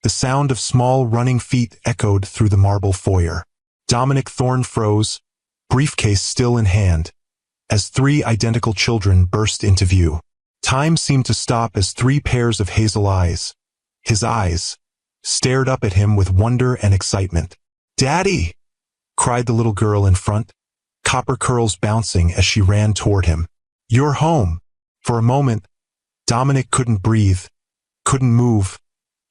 The sound of small running feet echoed through the marble foyer. Dominic Thorne froze, briefcase still in hand, as three identical children burst into view. Time seemed to stop as three pairs of hazel eyes, his eyes, stared up at him with wonder and excitement. "Daddy!" cried the little girl in front, copper curls bouncing as she ran toward him. "You're home." For a moment, Dominic couldn't breathe, couldn't move,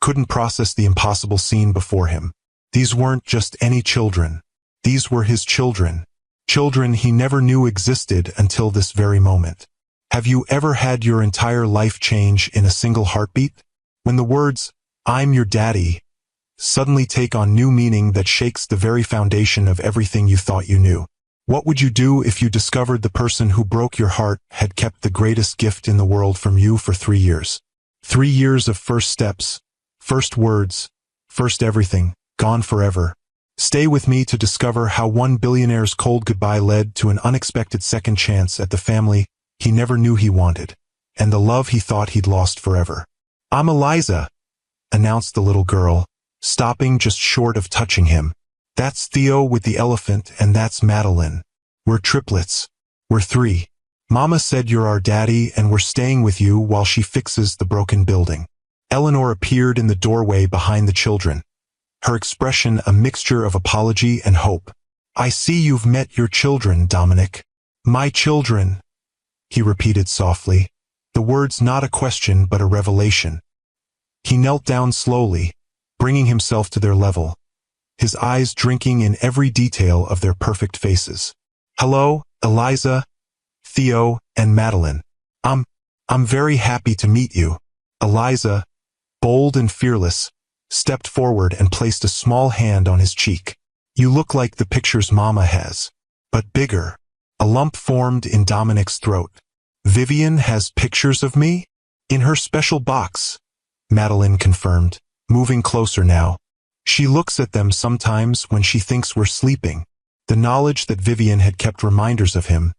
couldn't process the impossible scene before him. These weren't just any children. These were his children. Children he never knew existed until this very moment. Have you ever had your entire life change in a single heartbeat? When the words, "I'm your daddy," suddenly take on new meaning that shakes the very foundation of everything you thought you knew. What would you do if you discovered the person who broke your heart had kept the greatest gift in the world from you for 3 years? 3 years of first steps, first words, first everything, gone forever. Stay with me to discover how one billionaire's cold goodbye led to an unexpected second chance at the family he never knew he wanted, and the love he thought he'd lost forever. "I'm Eliza," announced the little girl, stopping just short of touching him. "That's Theo with the elephant, and that's Madeline. We're triplets. We're 3. Mama said you're our daddy, and we're staying with you while she fixes the broken building." Eleanor appeared in the doorway behind the children, her expression a mixture of apology and hope. "I see you've met your children, Dominic." "My children," he repeated softly, the words not a question but a revelation. He knelt down slowly, bringing himself to their level, his eyes drinking in every detail of their perfect faces. "Hello, Eliza, Theo, and Madeline. I'm very happy to meet you." Eliza, bold and fearless, stepped forward and placed a small hand on his cheek. "You look like the pictures Mama has, but bigger." A lump formed in Dominic's throat. "Vivian has pictures of me?" "In her special box," Madeline confirmed, moving closer now. "She looks at them sometimes when she thinks we're sleeping." The knowledge that Vivian had kept reminders of him,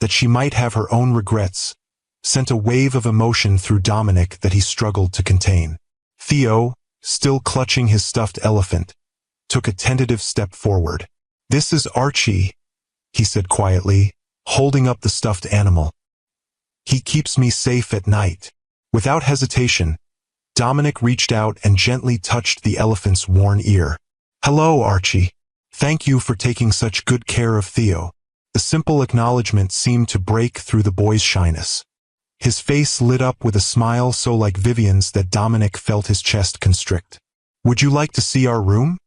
that she might have her own regrets, sent a wave of emotion through Dominic that he struggled to contain. Theo, still clutching his stuffed elephant, took a tentative step forward. "This is Archie," he said quietly, holding up the stuffed animal. "He keeps me safe at night." Without hesitation, Dominic reached out and gently touched the elephant's worn ear. "Hello, Archie. Thank you for taking such good care of Theo." The simple acknowledgement seemed to break through the boy's shyness. His face lit up with a smile so like Vivian's that Dominic felt his chest constrict. "Would you like to see our room?"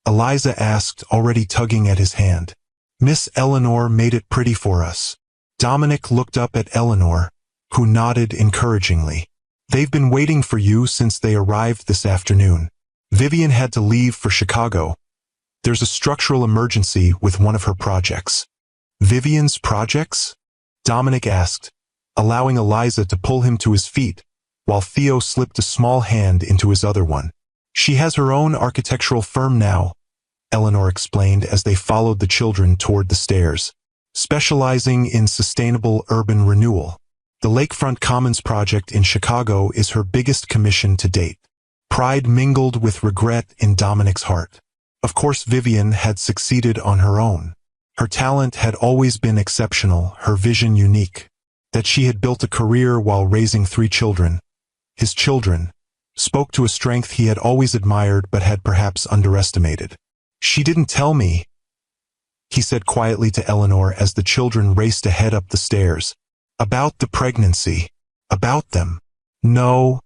Eliza asked, already tugging at his hand. "Miss Eleanor made it pretty for us." Dominic looked up at Eleanor, who nodded encouragingly. "They've been waiting for you since they arrived this afternoon. Vivian had to leave for Chicago. There's a structural emergency with one of her projects." "Vivian's projects?" Dominic asked, allowing Eliza to pull him to his feet, while Theo slipped a small hand into his other one. "She has her own architectural firm now," Eleanor explained as they followed the children toward the stairs, "specializing in sustainable urban renewal. The Lakefront Commons project in Chicago is her biggest commission to date." Pride mingled with regret in Dominic's heart. Of course Vivian had succeeded on her own. Her talent had always been exceptional, her vision unique. That she had built a career while raising 3 children, his children, spoke to a strength he had always admired but had perhaps underestimated. "She didn't tell me," he said quietly to Eleanor as the children raced ahead up the stairs. "About the pregnancy. About them." "No,"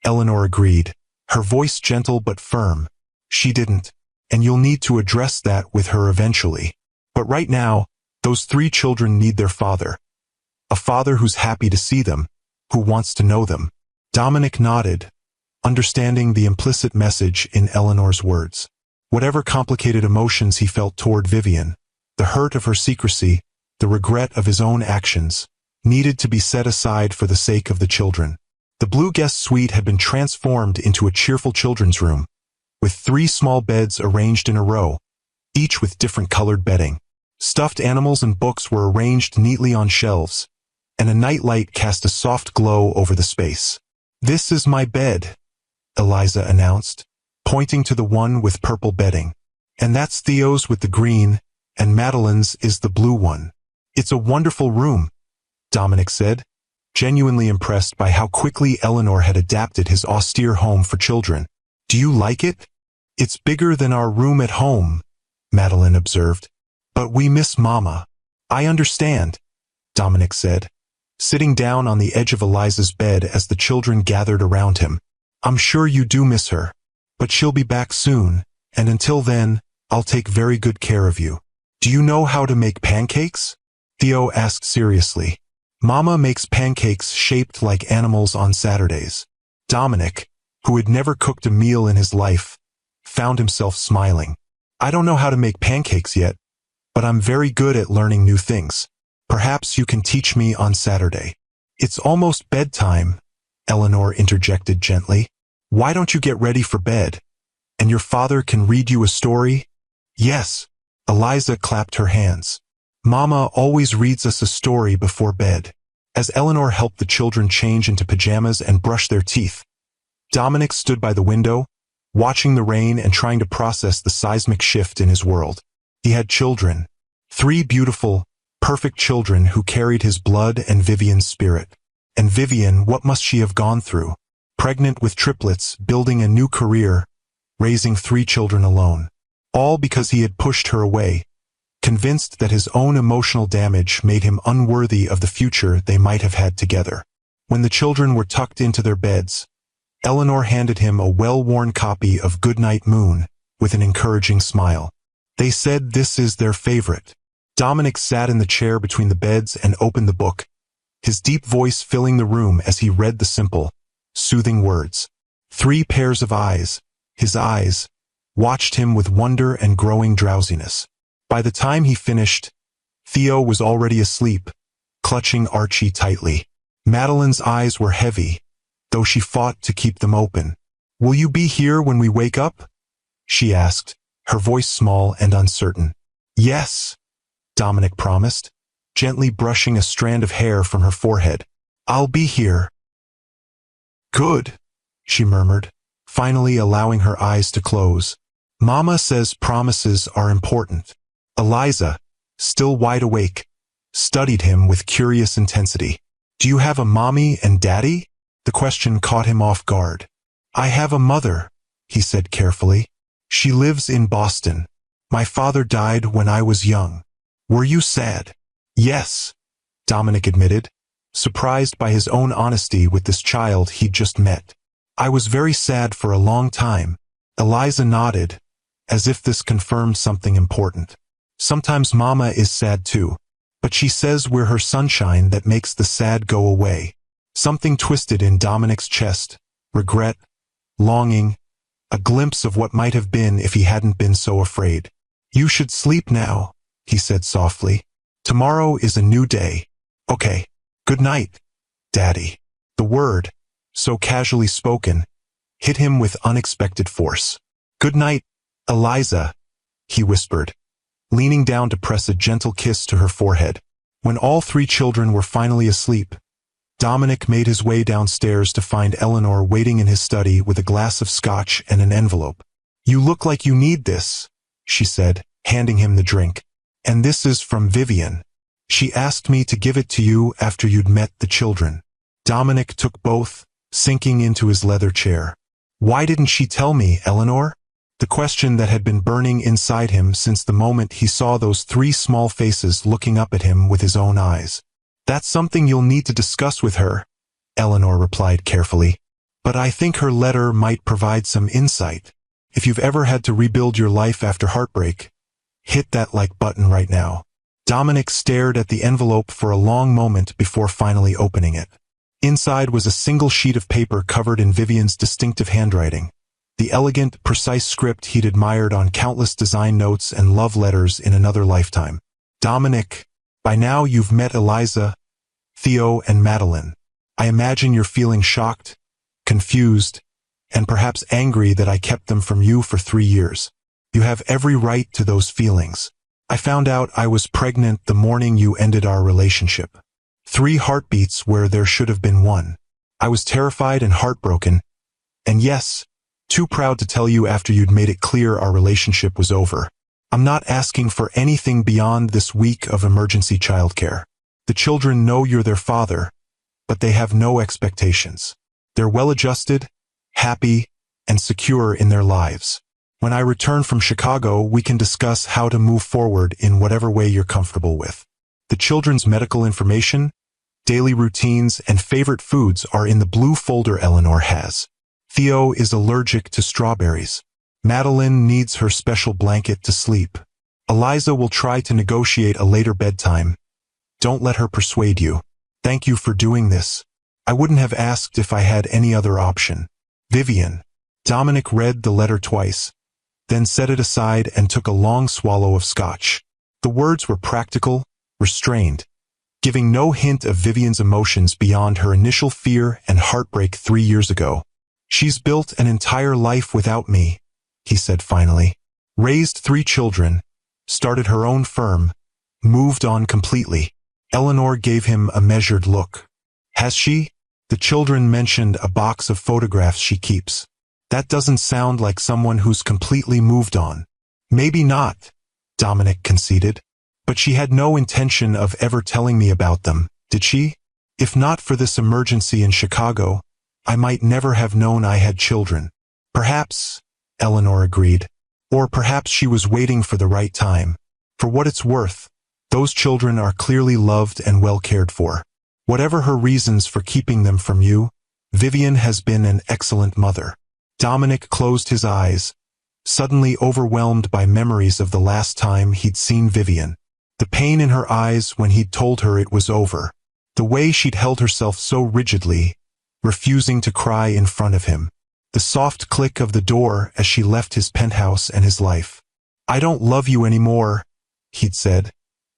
Eleanor agreed, her voice gentle but firm. "She didn't, and you'll need to address that with her eventually. But right now, those 3 children need their father. A father who's happy to see them, who wants to know them." Dominic nodded, understanding the implicit message in Eleanor's words. Whatever complicated emotions he felt toward Vivian, the hurt of her secrecy, the regret of his own actions, needed to be set aside for the sake of the children. The blue guest suite had been transformed into a cheerful children's room, with 3 small beds arranged in a row, each with different colored bedding. Stuffed animals and books were arranged neatly on shelves, and a nightlight cast a soft glow over the space. "This is my bed," Eliza announced, pointing to the one with purple bedding. And that's Theo's with the green, and Madeline's is the blue one. It's a wonderful room, Dominic said, genuinely impressed by how quickly Eleanor had adapted his austere home for children. Do you like it? It's bigger than our room at home, Madeline observed. But we miss Mama. I understand, Dominic said, sitting down on the edge of Eliza's bed as the children gathered around him. I'm sure you do miss her, but she'll be back soon, and until then, I'll take very good care of you. Do you know how to make pancakes? Theo asked seriously. Mama makes pancakes shaped like animals on Saturdays. Dominic, who had never cooked a meal in his life, found himself smiling. I don't know how to make pancakes yet, but I'm very good at learning new things. Perhaps you can teach me on Saturday. It's almost bedtime, Eleanor interjected gently. Why don't you get ready for bed? And your father can read you a story? Yes. Eliza clapped her hands. Mama always reads us a story before bed. As Eleanor helped the children change into pajamas and brush their teeth, Dominic stood by the window, watching the rain and trying to process the seismic shift in his world. He had children. 3 beautiful, perfect children who carried his blood and Vivian's spirit. And Vivian, what must she have gone through? Pregnant with triplets, building a new career, raising 3 children alone. All because he had pushed her away, convinced that his own emotional damage made him unworthy of the future they might have had together. When the children were tucked into their beds, Eleanor handed him a well-worn copy of Goodnight Moon with an encouraging smile. They said this is their favorite. Dominic sat in the chair between the beds and opened the book, his deep voice filling the room as he read the simple, soothing words. 3 pairs of eyes, his eyes, watched him with wonder and growing drowsiness. By the time he finished, Theo was already asleep, clutching Archie tightly. Madeline's eyes were heavy, though she fought to keep them open. Will you be here when we wake up? She asked, her voice small and uncertain. Yes, Dominic promised, gently brushing a strand of hair from her forehead. I'll be here. Good, she murmured, finally allowing her eyes to close. Mama says promises are important. Eliza, still wide awake, studied him with curious intensity. Do you have a mommy and daddy? The question caught him off guard. I have a mother, he said carefully. She lives in Boston. My father died when I was young. Were you sad? Yes, Dominic admitted, surprised by his own honesty with this child he'd just met. I was very sad for a long time. Eliza nodded, as if this confirmed something important. Sometimes Mama is sad too, but she says we're her sunshine that makes the sad go away. Something twisted in Dominic's chest, regret, longing, a glimpse of what might have been if he hadn't been so afraid. You should sleep now, he said softly. Tomorrow is a new day. Okay, good night, Daddy. The word, so casually spoken, hit him with unexpected force. Good night, Eliza, he whispered, leaning down to press a gentle kiss to her forehead. When all 3 children were finally asleep, Dominic made his way downstairs to find Eleanor waiting in his study with a glass of scotch and an envelope. You look like you need this, she said, handing him the drink. And this is from Vivian. She asked me to give it to you after you'd met the children. Dominic took both, sinking into his leather chair. Why didn't she tell me, Eleanor? The question that had been burning inside him since the moment he saw those 3 small faces looking up at him with his own eyes. That's something you'll need to discuss with her, Eleanor replied carefully. But I think her letter might provide some insight. If you've ever had to rebuild your life after heartbreak, hit that like button right now. Dominic stared at the envelope for a long moment before finally opening it. Inside was a single sheet of paper covered in Vivian's distinctive handwriting, the elegant, precise script he'd admired on countless design notes and love letters in another lifetime. Dominic, by now you've met Eliza, Theo, and Madeline. I imagine you're feeling shocked, confused, and perhaps angry that I kept them from you for 3 years. You have every right to those feelings. I found out I was pregnant the morning you ended our relationship. 3 heartbeats where there should have been 1. I was terrified and heartbroken. And yes, Too proud to tell you after you'd made it clear our relationship was over. I'm not asking for anything beyond this week of emergency childcare. The children know you're their father, but they have no expectations. They're well-adjusted, happy, and secure in their lives. When I return from Chicago, we can discuss how to move forward in whatever way you're comfortable with. The children's medical information, daily routines, and favorite foods are in the blue folder Eleanor has. Theo is allergic to strawberries. Madeline needs her special blanket to sleep. Eliza will try to negotiate a later bedtime. Don't let her persuade you. Thank you for doing this. I wouldn't have asked if I had any other option. Vivian. Dominic read the letter twice, then set it aside and took a long swallow of scotch. The words were practical, restrained, giving no hint of Vivian's emotions beyond her initial fear and heartbreak 3 years ago. She's built an entire life without me, he said finally. Raised 3 children, started her own firm, moved on completely. Eleanor gave him a measured look. Has she? The children mentioned a box of photographs she keeps. That doesn't sound like someone who's completely moved on. Maybe not, Dominic conceded. But she had no intention of ever telling me about them, did she? If not for this emergency in Chicago, I might never have known I had children. Perhaps, Eleanor agreed. Or perhaps she was waiting for the right time. For what it's worth, those children are clearly loved and well cared for. Whatever her reasons for keeping them from you, Vivian has been an excellent mother. Dominic closed his eyes, suddenly overwhelmed by memories of the last time he'd seen Vivian. The pain in her eyes when he'd told her it was over. The way she'd held herself so rigidly, refusing to cry in front of him. The soft click of the door as she left his penthouse and his life. I don't love you anymore, he'd said,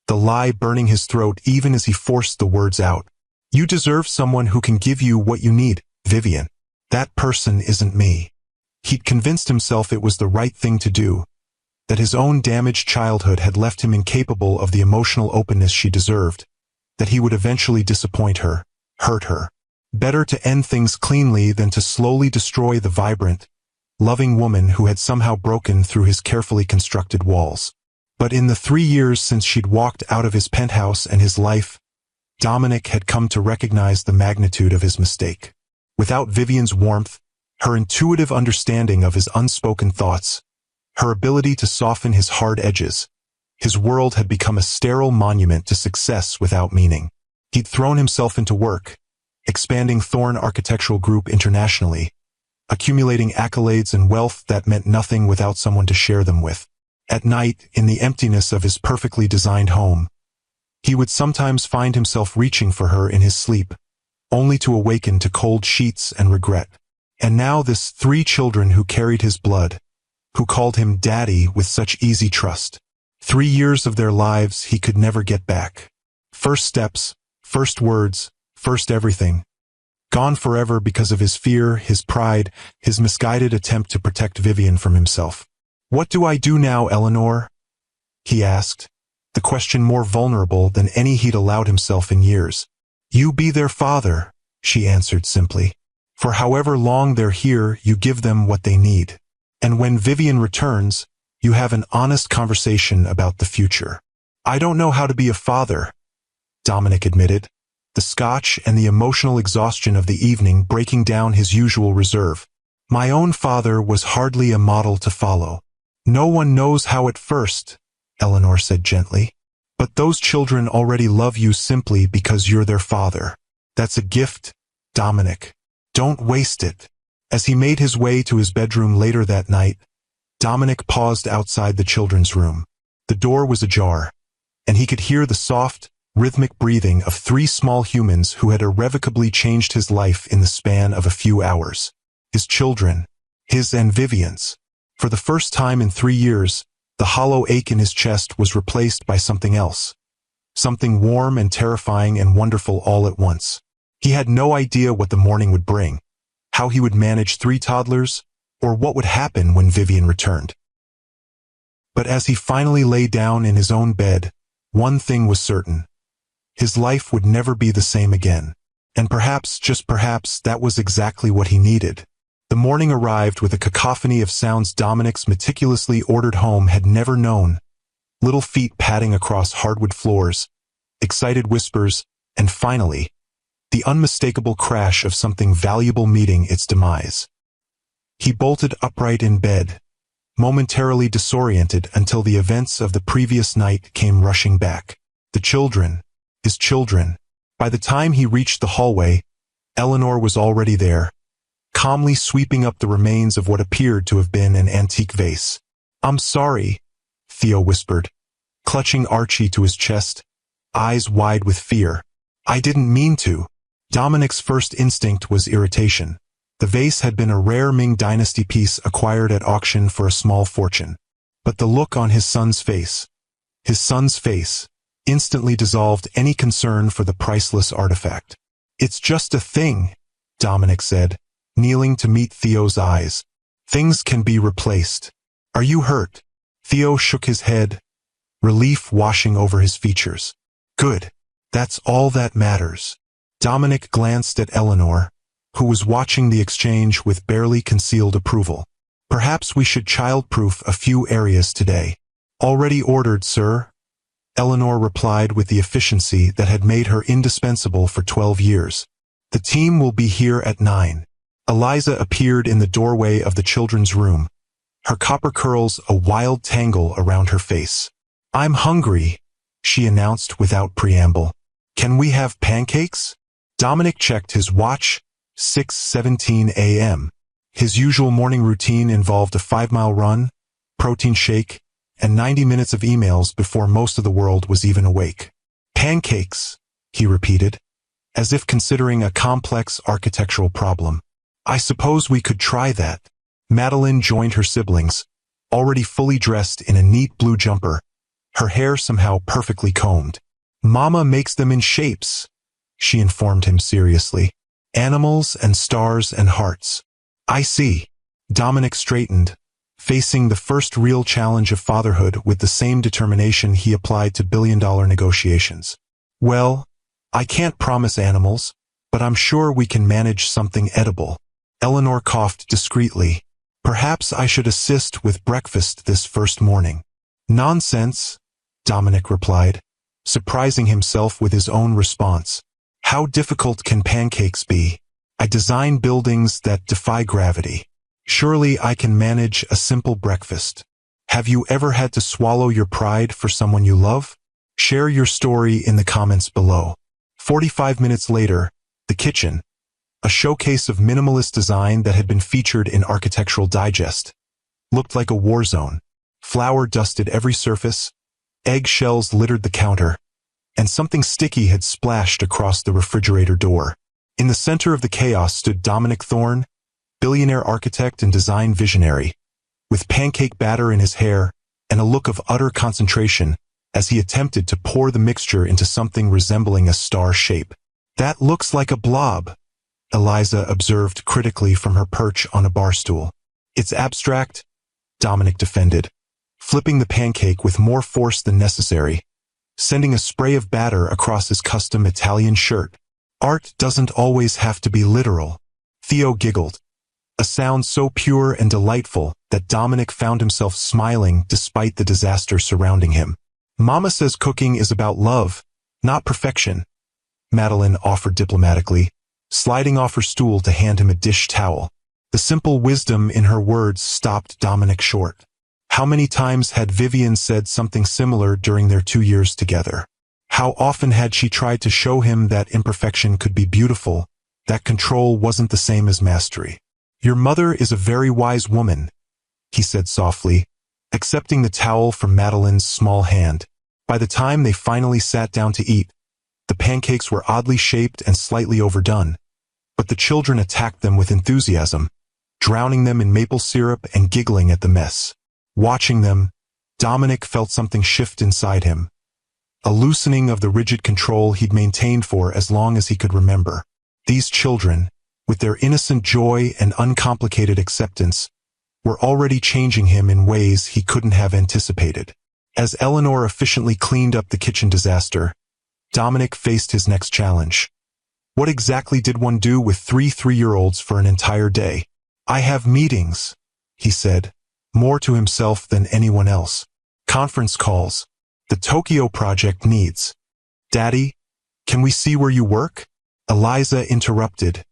the lie burning his throat even as he forced the words out. You deserve someone who can give you what you need, Vivian. That person isn't me. He'd convinced himself it was the right thing to do, that his own damaged childhood had left him incapable of the emotional openness she deserved, that he would eventually disappoint her, hurt her. Better to end things cleanly than to slowly destroy the vibrant, loving woman who had somehow broken through his carefully constructed walls. But in the 3 years since she'd walked out of his penthouse and his life, Dominic had come to recognize the magnitude of his mistake. Without Vivian's warmth, her intuitive understanding of his unspoken thoughts, her ability to soften his hard edges, his world had become a sterile monument to success without meaning. He'd thrown himself into work, expanding Thorne Architectural Group internationally, accumulating accolades and wealth that meant nothing without someone to share them with. At night, in the emptiness of his perfectly designed home, he would sometimes find himself reaching for her in his sleep, only to awaken to cold sheets and regret. And now this 3 children who carried his blood, who called him Daddy with such easy trust. 3 years of their lives he could never get back. First steps, first words, first everything. Gone forever because of his fear, his pride, his misguided attempt to protect Vivian from himself. What do I do now, Eleanor? He asked, the question more vulnerable than any he'd allowed himself in years. You be their father, she answered simply. For however long they're here, you give them what they need. And when Vivian returns, you have an honest conversation about the future. I don't know how to be a father, Dominic admitted, the scotch and the emotional exhaustion of the evening breaking down his usual reserve. My own father was hardly a model to follow. No one knows how at first, Eleanor said gently. But those children already love you simply because you're their father. That's a gift, Dominic. Don't waste it. As he made his way to his bedroom later that night, Dominic paused outside the children's room. The door was ajar, and he could hear the soft, rhythmic breathing of 3 small humans who had irrevocably changed his life in the span of a few hours. His children, his and Vivian's. For the first time in 3 years, the hollow ache in his chest was replaced by something else. Something warm and terrifying and wonderful all at once. He had no idea what the morning would bring, how he would manage 3 toddlers, or what would happen when Vivian returned. But as he finally lay down in his own bed, one thing was certain. His life would never be the same again. And perhaps, just perhaps, that was exactly what he needed. The morning arrived with a cacophony of sounds Dominic's meticulously ordered home had never known. Little feet padding across hardwood floors, excited whispers, and finally, the unmistakable crash of something valuable meeting its demise. He bolted upright in bed, momentarily disoriented until the events of the previous night came rushing back. The children, his children. By the time he reached the hallway, Eleanor was already there, calmly sweeping up the remains of what appeared to have been an antique vase. "I'm sorry," Theo whispered, clutching Archie to his chest, eyes wide with fear. "I didn't mean to." Dominic's first instinct was irritation. The vase had been a rare Ming Dynasty piece acquired at auction for a small fortune. But the look on his son's face, instantly dissolved any concern for the priceless artifact. "It's just a thing," Dominic said, kneeling to meet Theo's eyes. "Things can be replaced. Are you hurt?" Theo shook his head, relief washing over his features. "Good. That's all that matters." Dominic glanced at Eleanor, who was watching the exchange with barely concealed approval. "Perhaps we should child-proof a few areas today." "Already ordered, sir," Eleanor replied with the efficiency that had made her indispensable for 12 years. "The team will be here at 9. Eliza appeared in the doorway of the children's room, her copper curls a wild tangle around her face. "I'm hungry," she announced without preamble. "Can we have pancakes?" Dominic checked his watch, 6:17 a.m. His usual morning routine involved a 5-mile run, protein shake, and 90 minutes of emails before most of the world was even awake. "Pancakes," he repeated, as if considering a complex architectural problem. "I suppose we could try that." Madeline joined her siblings, already fully dressed in a neat blue jumper, her hair somehow perfectly combed. "Mama makes them in shapes," she informed him seriously. "Animals and stars and hearts." "I see." Dominic straightened, facing the first real challenge of fatherhood with the same determination he applied to billion-dollar negotiations. "Well, I can't promise animals, but I'm sure we can manage something edible." Eleanor coughed discreetly. "Perhaps I should assist with breakfast this first morning." "Nonsense," Dominic replied, surprising himself with his own response. "How difficult can pancakes be? I design buildings that defy gravity. Surely I can manage a simple breakfast." Have you ever had to swallow your pride for someone you love? Share your story in the comments below. 45 minutes later, the kitchen, a showcase of minimalist design that had been featured in Architectural Digest, looked like a war zone. Flour dusted every surface, eggshells littered the counter, and something sticky had splashed across the refrigerator door. In the center of the chaos stood Dominic Thorne, billionaire architect and design visionary, with pancake batter in his hair and a look of utter concentration as he attempted to pour the mixture into something resembling a star shape. "That looks like a blob," Eliza observed critically from her perch on a bar stool. "It's abstract," Dominic defended, flipping the pancake with more force than necessary, sending a spray of batter across his custom Italian shirt. "Art doesn't always have to be literal." Theo giggled, a sound so pure and delightful that Dominic found himself smiling despite the disaster surrounding him. "Mama says cooking is about love, not perfection," Madeline offered diplomatically, sliding off her stool to hand him a dish towel. The simple wisdom in her words stopped Dominic short. How many times had Vivian said something similar during their 2 years together? How often had she tried to show him that imperfection could be beautiful, that control wasn't the same as mastery? "Your mother is a very wise woman," he said softly, accepting the towel from Madeline's small hand. By the time they finally sat down to eat, the pancakes were oddly shaped and slightly overdone, but the children attacked them with enthusiasm, drowning them in maple syrup and giggling at the mess. Watching them, Dominic felt something shift inside him, a loosening of the rigid control he'd maintained for as long as he could remember. These children, with their innocent joy and uncomplicated acceptance, were already changing him in ways he couldn't have anticipated. As Eleanor efficiently cleaned up the kitchen disaster, Dominic faced his next challenge. What exactly did one do with 3 3-year-olds for an entire day? I have meetings, he said, more to himself than anyone else. Conference calls. The Tokyo project needs. Daddy, can we see where you work? Eliza interrupted,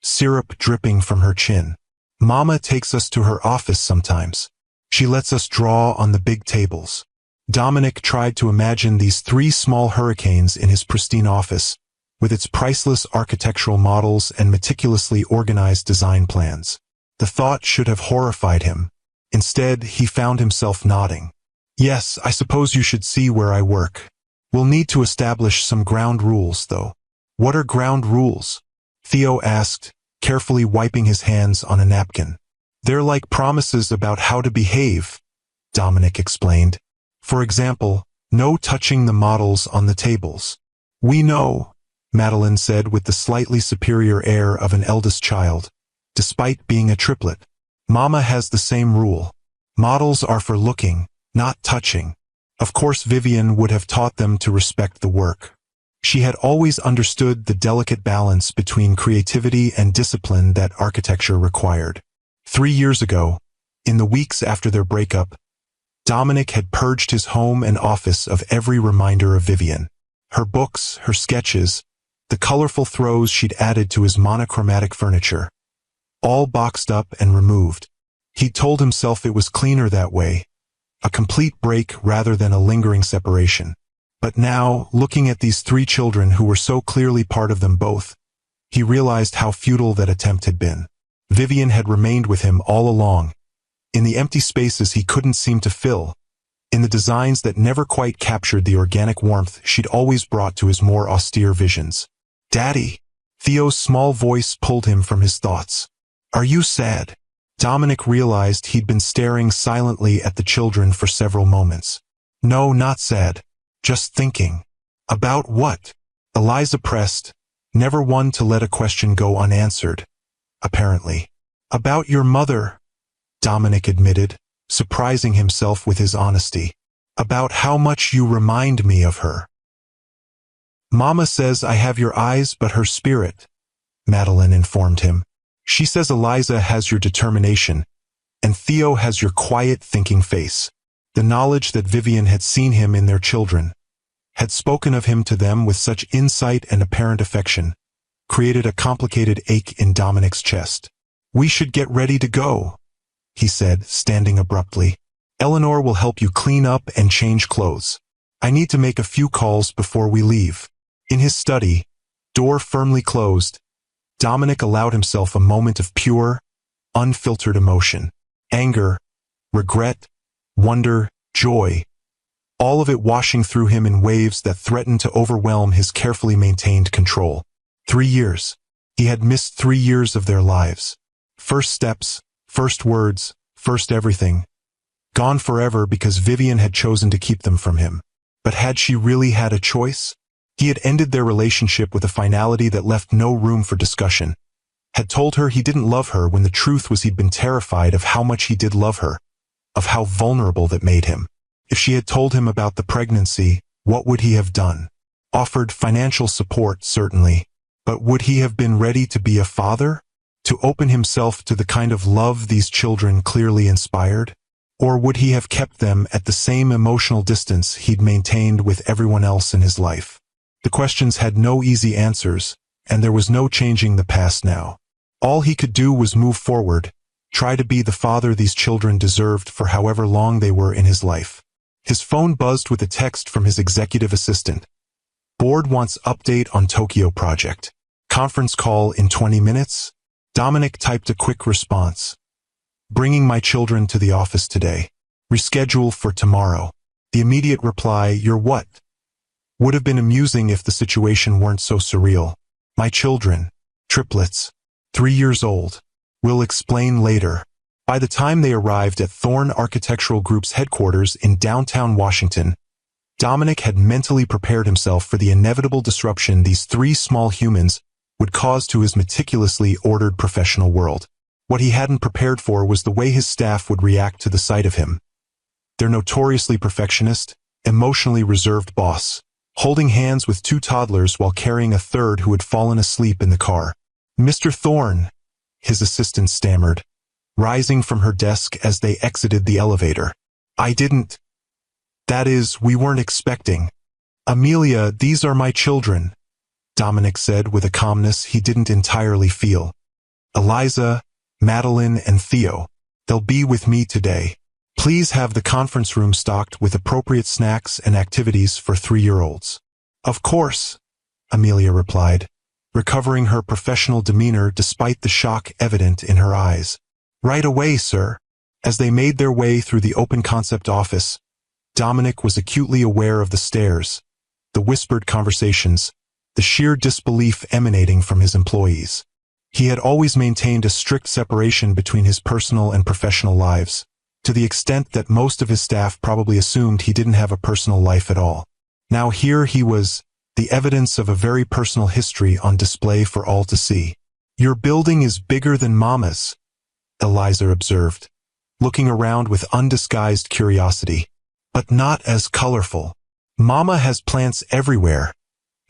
syrup dripping from her chin. Mama takes us to her office sometimes. She lets us draw on the big tables. Dominic tried to imagine these 3 small hurricanes in his pristine office, with its priceless architectural models and meticulously organized design plans. The thought should have horrified him. Instead, he found himself nodding. Yes, I suppose you should see where I work. We'll need to establish some ground rules, though. What are ground rules? Theo asked, carefully wiping his hands on a napkin. They're like promises about how to behave, Dominic explained. For example, no touching the models on the tables. We know, Madeline said with the slightly superior air of an eldest child, despite being a triplet. Mama has the same rule. Models are for looking, not touching. Of course Vivian would have taught them to respect the work. She had always understood the delicate balance between creativity and discipline that architecture required. 3 years ago, in the weeks after their breakup, Dominic had purged his home and office of every reminder of Vivian. Her books, her sketches, the colorful throws she'd added to his monochromatic furniture. All boxed up and removed. He'd told himself it was cleaner that way, a complete break rather than a lingering separation. But now, looking at these 3 children who were so clearly part of them both, he realized how futile that attempt had been. Vivian had remained with him all along, in the empty spaces he couldn't seem to fill, in the designs that never quite captured the organic warmth she'd always brought to his more austere visions. Daddy! Theo's small voice pulled him from his thoughts. Are you sad? Dominic realized he'd been staring silently at the children for several moments. No, not sad. Just thinking. About what? Eliza pressed, never one to let a question go unanswered. Apparently. About your mother, Dominic admitted, surprising himself with his honesty. About how much you remind me of her. Mama says I have your eyes but her spirit, Madeline informed him. She says Eliza has your determination, and Theo has your quiet thinking face. The knowledge that Vivian had seen him in their children, had spoken of him to them with such insight and apparent affection, created a complicated ache in Dominic's chest. We should get ready to go, he said, standing abruptly. Eleanor will help you clean up and change clothes. I need to make a few calls before we leave. In his study, door firmly closed, Dominic allowed himself a moment of pure, unfiltered emotion. Anger, regret, wonder, joy, all of it washing through him in waves that threatened to overwhelm his carefully maintained control. 3 years. He had missed 3 years of their lives. First steps, first words, first everything. Gone forever because Vivian had chosen to keep them from him. But had she really had a choice? He had ended their relationship with a finality that left no room for discussion. Had told her he didn't love her when the truth was he'd been terrified of how much he did love her, of how vulnerable that made him. If she had told him about the pregnancy, what would he have done? Offered financial support, certainly. But would he have been ready to be a father? To open himself to the kind of love these children clearly inspired? Or would he have kept them at the same emotional distance he'd maintained with everyone else in his life? The questions had no easy answers, and there was no changing the past now. All he could do was move forward, try to be the father these children deserved for however long they were in his life. His phone buzzed with a text from his executive assistant. Board wants update on Tokyo project. Conference call in 20 minutes? Dominic typed a quick response. Bringing my children to the office today. Reschedule for tomorrow. The immediate reply, you're what? Would have been amusing if the situation weren't so surreal. My children. Triplets. 3 years old. We'll explain later. By the time they arrived at Thorne Architectural Group's headquarters in downtown Washington, Dominic had mentally prepared himself for the inevitable disruption these 3 small humans would cause to his meticulously ordered professional world. What he hadn't prepared for was the way his staff would react to the sight of him. Their notoriously perfectionist, emotionally reserved boss, holding hands with 2 toddlers while carrying a third who had fallen asleep in the car. Mr. Thorne, his assistant stammered, rising from her desk as they exited the elevator. I didn't. That is, we weren't expecting. Amelia, these are my children, Dominic said with a calmness he didn't entirely feel. Eliza, Madeline, and Theo. They'll be with me today. Please have the conference room stocked with appropriate snacks and activities for 3-year-olds. Of course, Amelia replied, recovering her professional demeanor despite the shock evident in her eyes. Right away, sir. As they made their way through the open concept office, Dominic was acutely aware of the stares, the whispered conversations, the sheer disbelief emanating from his employees. He had always maintained a strict separation between his personal and professional lives, to the extent that most of his staff probably assumed he didn't have a personal life at all. Now here he was, the evidence of a very personal history on display for all to see. Your building is bigger than Mama's, Eliza observed, looking around with undisguised curiosity. But not as colorful. Mama has plants everywhere,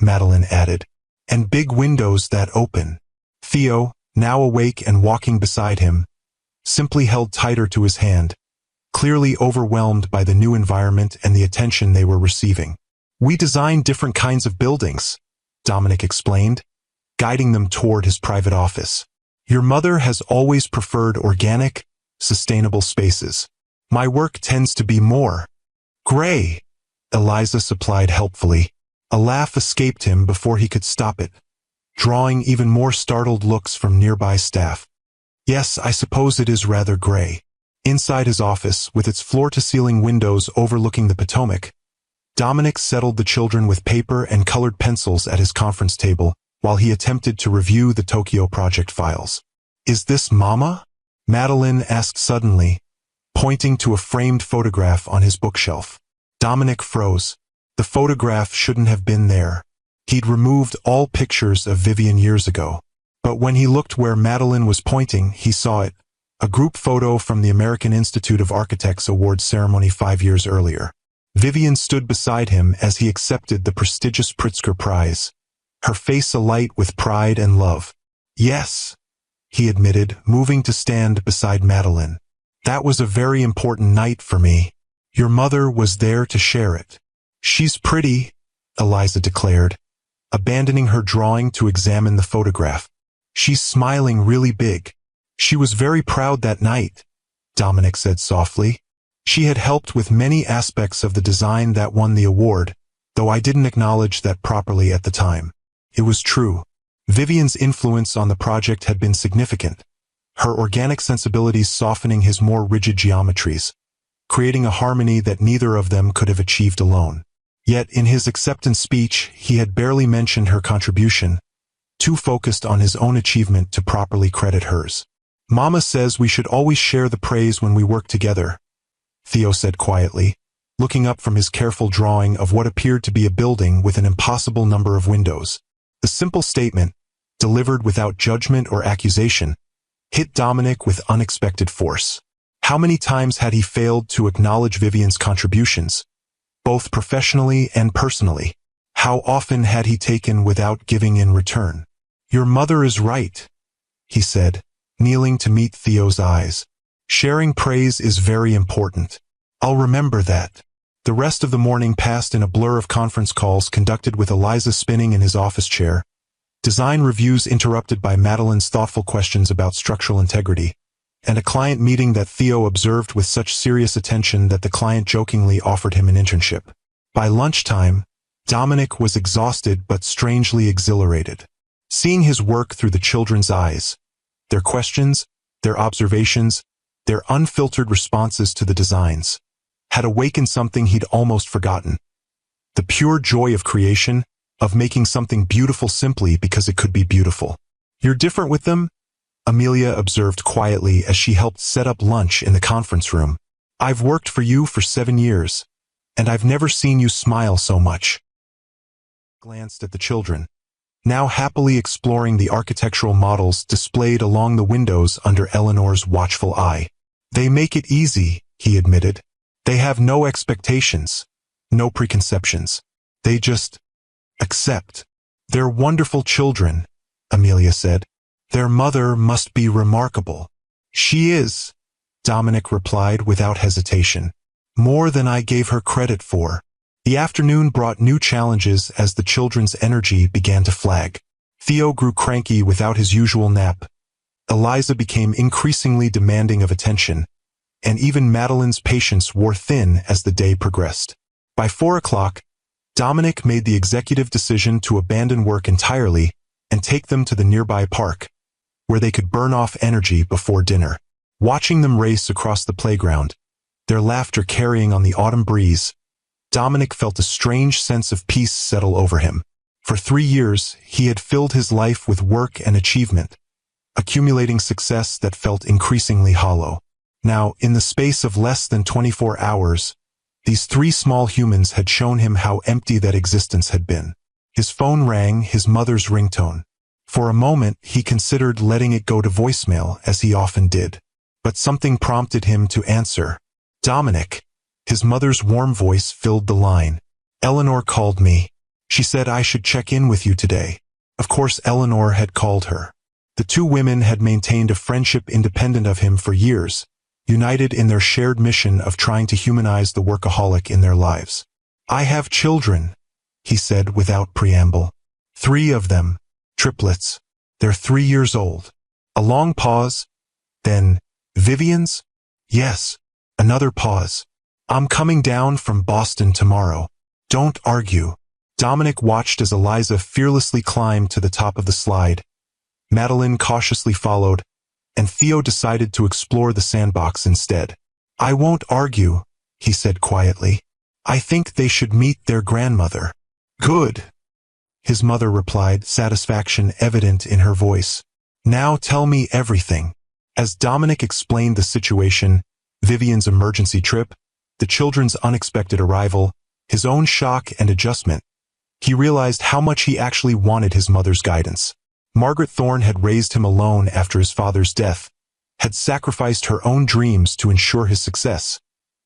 Madeline added, and big windows that open. Theo, now awake and walking beside him, simply held tighter to his hand, clearly overwhelmed by the new environment and the attention they were receiving. We design different kinds of buildings, Dominic explained, guiding them toward his private office. Your mother has always preferred organic, sustainable spaces. My work tends to be more gray, Eliza supplied helpfully. A laugh escaped him before he could stop it, drawing even more startled looks from nearby staff. Yes, I suppose it is rather gray. Inside his office, with its floor-to-ceiling windows overlooking the Potomac, Dominic settled the children with paper and colored pencils at his conference table while he attempted to review the Tokyo project files. Is this Mama? Madeline asked suddenly, pointing to a framed photograph on his bookshelf. Dominic froze. The photograph shouldn't have been there. He'd removed all pictures of Vivian years ago. But when he looked where Madeline was pointing, he saw it, a group photo from the American Institute of Architects Awards ceremony 5 years earlier. Vivian stood beside him as he accepted the prestigious Pritzker Prize, her face alight with pride and love. Yes, he admitted, moving to stand beside Madeline. That was a very important night for me. Your mother was there to share it. She's pretty, Eliza declared, abandoning her drawing to examine the photograph. She's smiling really big. She was very proud that night, Dominic said softly. She had helped with many aspects of the design that won the award, though I didn't acknowledge that properly at the time. It was true. Vivian's influence on the project had been significant, her organic sensibilities softening his more rigid geometries, creating a harmony that neither of them could have achieved alone. Yet in his acceptance speech, he had barely mentioned her contribution, too focused on his own achievement to properly credit hers. Mama says we should always share the praise when we work together, Theo said quietly, looking up from his careful drawing of what appeared to be a building with an impossible number of windows. The simple statement, delivered without judgment or accusation, hit Dominic with unexpected force. How many times had he failed to acknowledge Vivian's contributions, both professionally and personally? How often had he taken without giving in return? Your mother is right, he said, kneeling to meet Theo's eyes. Sharing praise is very important. I'll remember that. The rest of the morning passed in a blur of conference calls conducted with Eliza spinning in his office chair, design reviews interrupted by Madeline's thoughtful questions about structural integrity, and a client meeting that Theo observed with such serious attention that the client jokingly offered him an internship. By lunchtime, Dominic was exhausted but strangely exhilarated. Seeing his work through the children's eyes, their questions, their observations, their unfiltered responses to the designs, had awakened something he'd almost forgotten. The pure joy of creation, of making something beautiful simply because it could be beautiful. You're different with them? Amelia observed quietly as she helped set up lunch in the conference room. I've worked for you for 7 years, and I've never seen you smile so much. Glanced at the children, now happily exploring the architectural models displayed along the windows under Eleanor's watchful eye. They make it easy, he admitted. They have no expectations, no preconceptions. They just accept. They're wonderful children, Amelia said. Their mother must be remarkable. She is, Dominic replied without hesitation. More than I gave her credit for. The afternoon brought new challenges as the children's energy began to flag. Theo grew cranky without his usual nap. Eliza became increasingly demanding of attention, and even Madeline's patience wore thin as the day progressed. By 4 o'clock, Dominic made the executive decision to abandon work entirely and take them to the nearby park, where they could burn off energy before dinner. Watching them race across the playground, their laughter carrying on the autumn breeze, Dominic felt a strange sense of peace settle over him. For 3 years, he had filled his life with work and achievement, accumulating success that felt increasingly hollow. Now, in the space of less than 24 hours, these 3 small humans had shown him how empty that existence had been. His phone rang, his mother's ringtone. For a moment, he considered letting it go to voicemail, as he often did. But something prompted him to answer. Dominic. His mother's warm voice filled the line. Eleanor called me. She said I should check in with you today. Of course, Eleanor had called her. The 2 women had maintained a friendship independent of him for years, united in their shared mission of trying to humanize the workaholic in their lives. I have children, he said without preamble. 3 of them. Triplets. They're 3 years old. A long pause. Then, Vivian's? Yes. Another pause. I'm coming down from Boston tomorrow. Don't argue. Dominic watched as Eliza fearlessly climbed to the top of the slide. Madeline cautiously followed, and Theo decided to explore the sandbox instead. I won't argue, he said quietly. I think they should meet their grandmother. Good, his mother replied, satisfaction evident in her voice. Now tell me everything. As Dominic explained the situation, Vivian's emergency trip, the children's unexpected arrival, his own shock and adjustment, he realized how much he actually wanted his mother's guidance. Margaret Thorne had raised him alone after his father's death, had sacrificed her own dreams to ensure his success,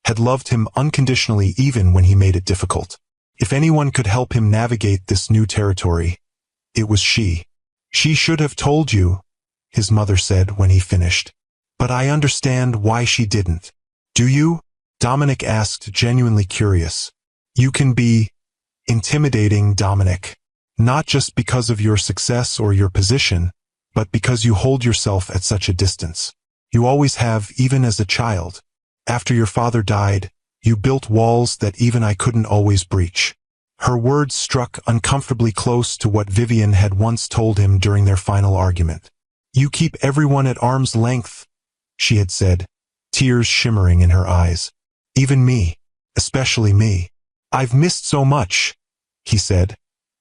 had loved him unconditionally even when he made it difficult. If anyone could help him navigate this new territory, it was she. She should have told you, his mother said when he finished. But I understand why she didn't. Do you? Dominic asked, genuinely curious. You can be intimidating, Dominic. Not just because of your success or your position, but because you hold yourself at such a distance. You always have, even as a child. After your father died, you built walls that even I couldn't always breach. Her words struck uncomfortably close to what Vivian had once told him during their final argument. You keep everyone at arm's length, she had said, tears shimmering in her eyes. Even me, especially me. I've missed so much, he said,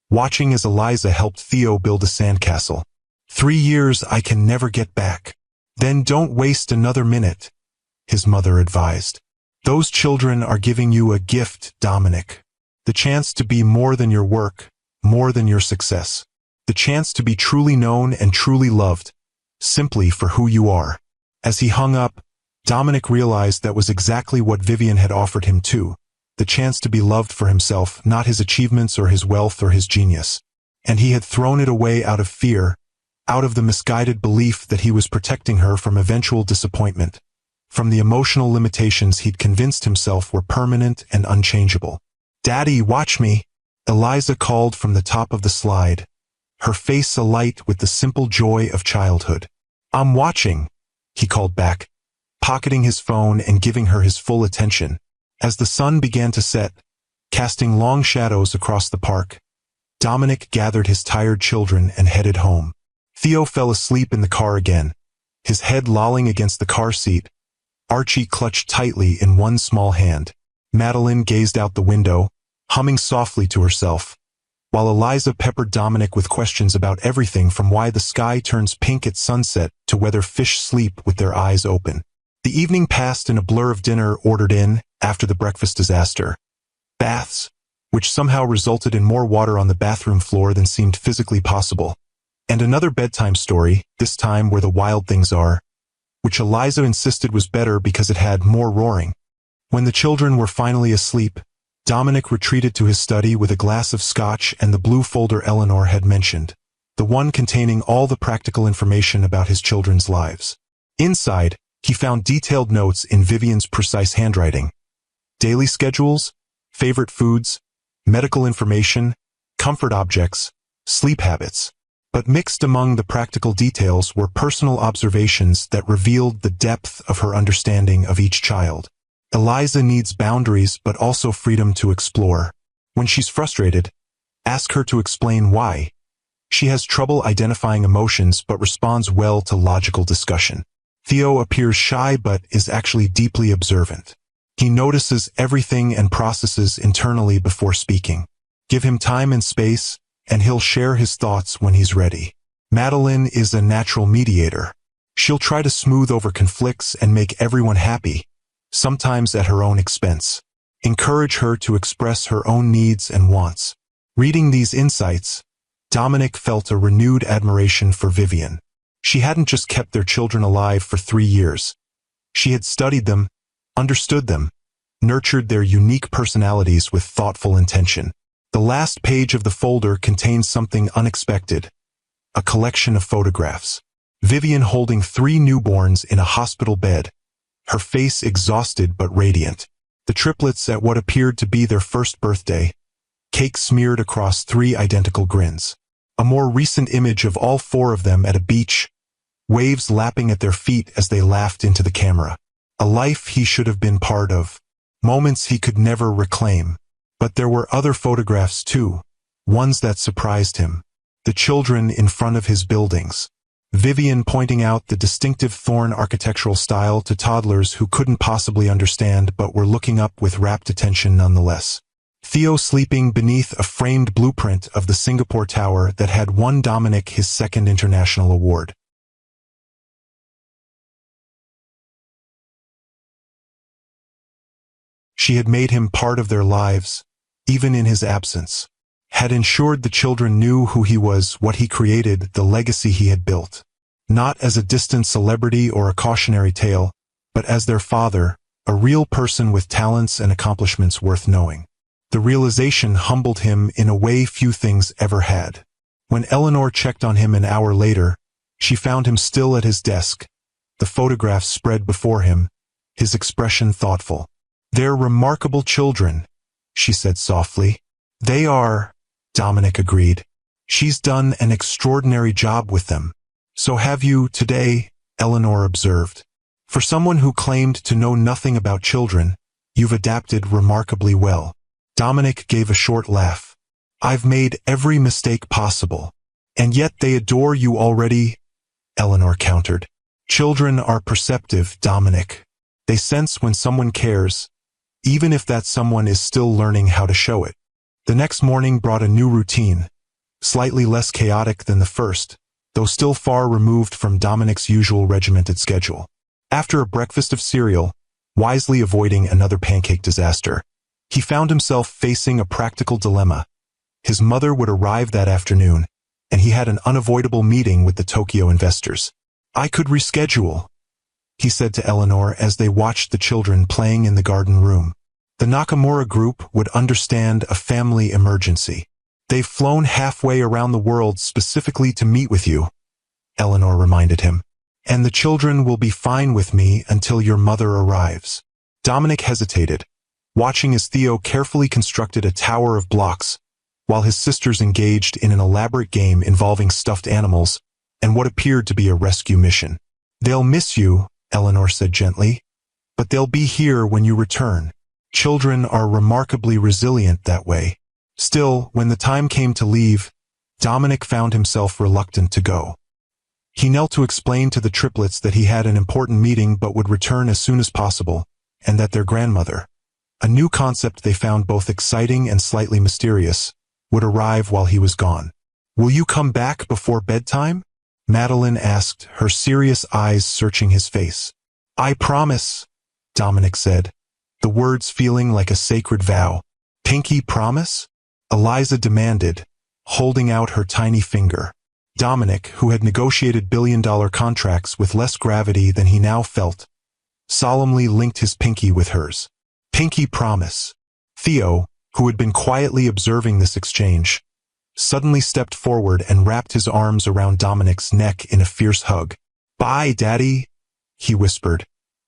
watching as Eliza helped Theo build a sandcastle. 3 years I can never get back. Then don't waste another minute, his mother advised. Those children are giving you a gift, Dominic. The chance to be more than your work, more than your success. The chance to be truly known and truly loved, simply for who you are. As he hung up, Dominic realized that was exactly what Vivian had offered him too. The chance to be loved for himself, not his achievements or his wealth or his genius. And he had thrown it away out of fear, out of the misguided belief that he was protecting her from eventual disappointment, from the emotional limitations he'd convinced himself were permanent and unchangeable. Daddy, watch me, Eliza called from the top of the slide, her face alight with the simple joy of childhood. I'm watching, he called back, pocketing his phone and giving her his full attention. As the sun began to set, casting long shadows across the park, Dominic gathered his tired children and headed home. Theo fell asleep in the car again, his head lolling against the car seat, Archie clutched tightly in one small hand. Madeline gazed out the window, humming softly to herself, while Eliza peppered Dominic with questions about everything from why the sky turns pink at sunset to whether fish sleep with their eyes open. The evening passed in a blur of dinner ordered in, after the breakfast disaster. Baths, which somehow resulted in more water on the bathroom floor than seemed physically possible. And another bedtime story, this time Where the Wild Things Are, which Eliza insisted was better because it had more roaring. When the children were finally asleep, Dominic retreated to his study with a glass of scotch and the blue folder Eleanor had mentioned, the one containing all the practical information about his children's lives. Inside, He found detailed notes in Vivian's precise handwriting. Daily schedules, favorite foods, medical information, comfort objects, sleep habits. But mixed among the practical details were personal observations that revealed the depth of her understanding of each child. Eliza needs boundaries but also freedom to explore. When she's frustrated, ask her to explain why. She has trouble identifying emotions but responds well to logical discussion. Theo appears shy but is actually deeply observant. He notices everything and processes internally before speaking. Give him time and space, and he'll share his thoughts when he's ready. Madeline is a natural mediator. She'll try to smooth over conflicts and make everyone happy, sometimes at her own expense. Encourage her to express her own needs and wants. Reading these insights, Dominic felt a renewed admiration for Vivian. She hadn't just kept their children alive for 3 years. She had studied them, understood them, nurtured their unique personalities with thoughtful intention. The last page of the folder contains something unexpected, a collection of photographs. Vivian holding 3 newborns in a hospital bed, her face exhausted but radiant. The triplets at what appeared to be their first birthday, cake smeared across 3 identical grins. A more recent image of all 4 of them at a beach, waves lapping at their feet as they laughed into the camera. A life he should have been part of, moments he could never reclaim. But there were other photographs too, ones that surprised him. The children in front of his buildings. Vivian pointing out the distinctive Thorn architectural style to toddlers who couldn't possibly understand but were looking up with rapt attention nonetheless. Theo sleeping beneath a framed blueprint of the Singapore Tower that had won Dominic his 2nd international award. She had made him part of their lives, even in his absence. Had ensured the children knew who he was, what he created, the legacy he had built. Not as a distant celebrity or a cautionary tale, but as their father, a real person with talents and accomplishments worth knowing. The realization humbled him in a way few things ever had. When Eleanor checked on him an hour later, she found him still at his desk, the photographs spread before him, his expression thoughtful. "They're remarkable children," she said softly. "They are," Dominic agreed. "She's done an extraordinary job with them." "So have you today," Eleanor observed. "For someone who claimed to know nothing about children, you've adapted remarkably well." Dominic gave a short laugh. "I've made every mistake possible. And yet they adore you already," Eleanor countered. "Children are perceptive, Dominic. They sense when someone cares, even if that someone is still learning how to show it." The next morning brought a new routine, slightly less chaotic than the first, though still far removed from Dominic's usual regimented schedule. After a breakfast of cereal, wisely avoiding another pancake disaster, he found himself facing a practical dilemma. His mother would arrive that afternoon, and he had an unavoidable meeting with the Tokyo investors. "I could reschedule," he said to Eleanor as they watched the children playing in the garden room. "The Nakamura group would understand a family emergency. They've flown halfway around the world specifically to meet with you," Eleanor reminded him. "And the children will be fine with me until your mother arrives." Dominic hesitated, watching as Theo carefully constructed a tower of blocks, while his sisters engaged in an elaborate game involving stuffed animals and what appeared to be a rescue mission. "They'll miss you," Eleanor said gently, "but they'll be here when you return. Children are remarkably resilient that way." Still, when the time came to leave, Dominic found himself reluctant to go. He knelt to explain to the triplets that he had an important meeting but would return as soon as possible, and that their grandmother, a new concept they found both exciting and slightly mysterious, would arrive while he was gone. "Will you come back before bedtime?" Madeline asked, her serious eyes searching his face. "I promise," Dominic said, the words feeling like a sacred vow. "Pinky promise?" Eliza demanded, holding out her tiny finger. Dominic, who had negotiated billion-dollar contracts with less gravity than he now felt, solemnly linked his pinky with hers. "Pinky promise." Theo, who had been quietly observing this exchange, suddenly stepped forward and wrapped his arms around Dominic's neck in a fierce hug. "Bye, Daddy," he whispered.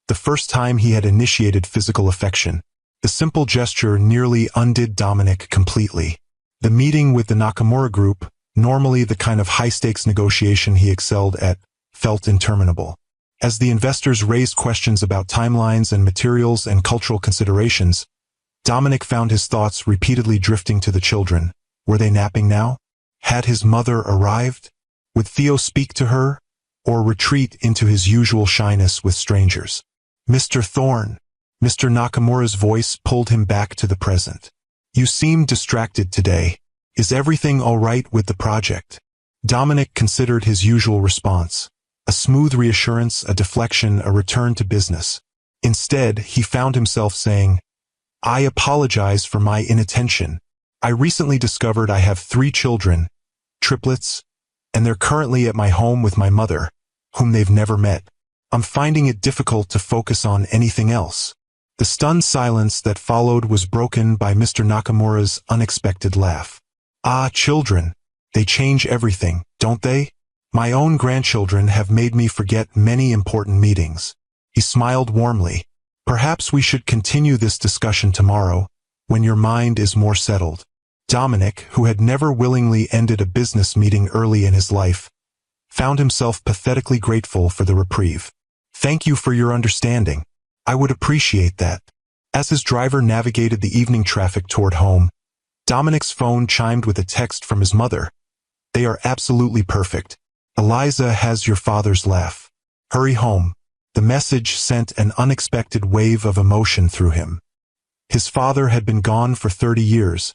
The first time he had initiated physical affection. The simple gesture nearly undid Dominic completely. The meeting with the Nakamura group, normally the kind of high-stakes negotiation he excelled at, felt interminable. As the investors raised questions about timelines and materials and cultural considerations, Dominic found his thoughts repeatedly drifting to the children. Were they napping now? Had his mother arrived? Would Theo speak to her, or retreat into his usual shyness with strangers? Mr. Thorne. Mr. Nakamura's voice pulled him back to the present. You seem distracted today. Is everything all right with the project? Dominic considered his usual response. A smooth reassurance, a deflection, a return to business. Instead, he found himself saying, I apologize for my inattention. I recently discovered I have 3 children, triplets, and they're currently at my home with my mother, whom they've never met. I'm finding it difficult to focus on anything else. The stunned silence that followed was broken by Mr. Nakamura's unexpected laugh. Ah, children. They change everything, don't they? My own grandchildren have made me forget many important meetings. He smiled warmly. Perhaps we should continue this discussion tomorrow, when your mind is more settled. Dominic, who had never willingly ended a business meeting early in his life, found himself pathetically grateful for the reprieve. Thank you for your understanding. I would appreciate that. As his driver navigated the evening traffic toward home, Dominic's phone chimed with a text from his mother. They are absolutely perfect. Eliza has your father's laugh. Hurry home. The message sent an unexpected wave of emotion through him. His father had been gone for 30 years,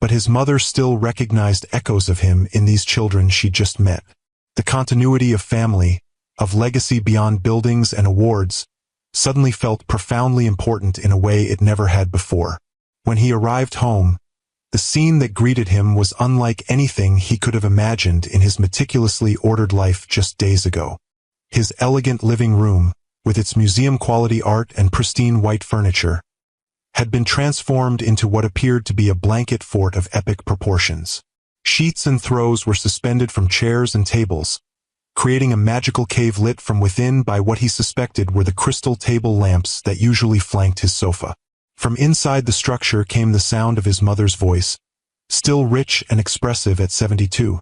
but his mother still recognized echoes of him in these children she'd just met. The continuity of family, of legacy beyond buildings and awards, suddenly felt profoundly important in a way it never had before. When he arrived home, the scene that greeted him was unlike anything he could have imagined in his meticulously ordered life just days ago. His elegant living room, with its museum-quality art and pristine white furniture, had been transformed into what appeared to be a blanket fort of epic proportions. Sheets and throws were suspended from chairs and tables, creating a magical cave lit from within by what he suspected were the crystal table lamps that usually flanked his sofa. From inside the structure came the sound of his mother's voice, still rich and expressive at 72,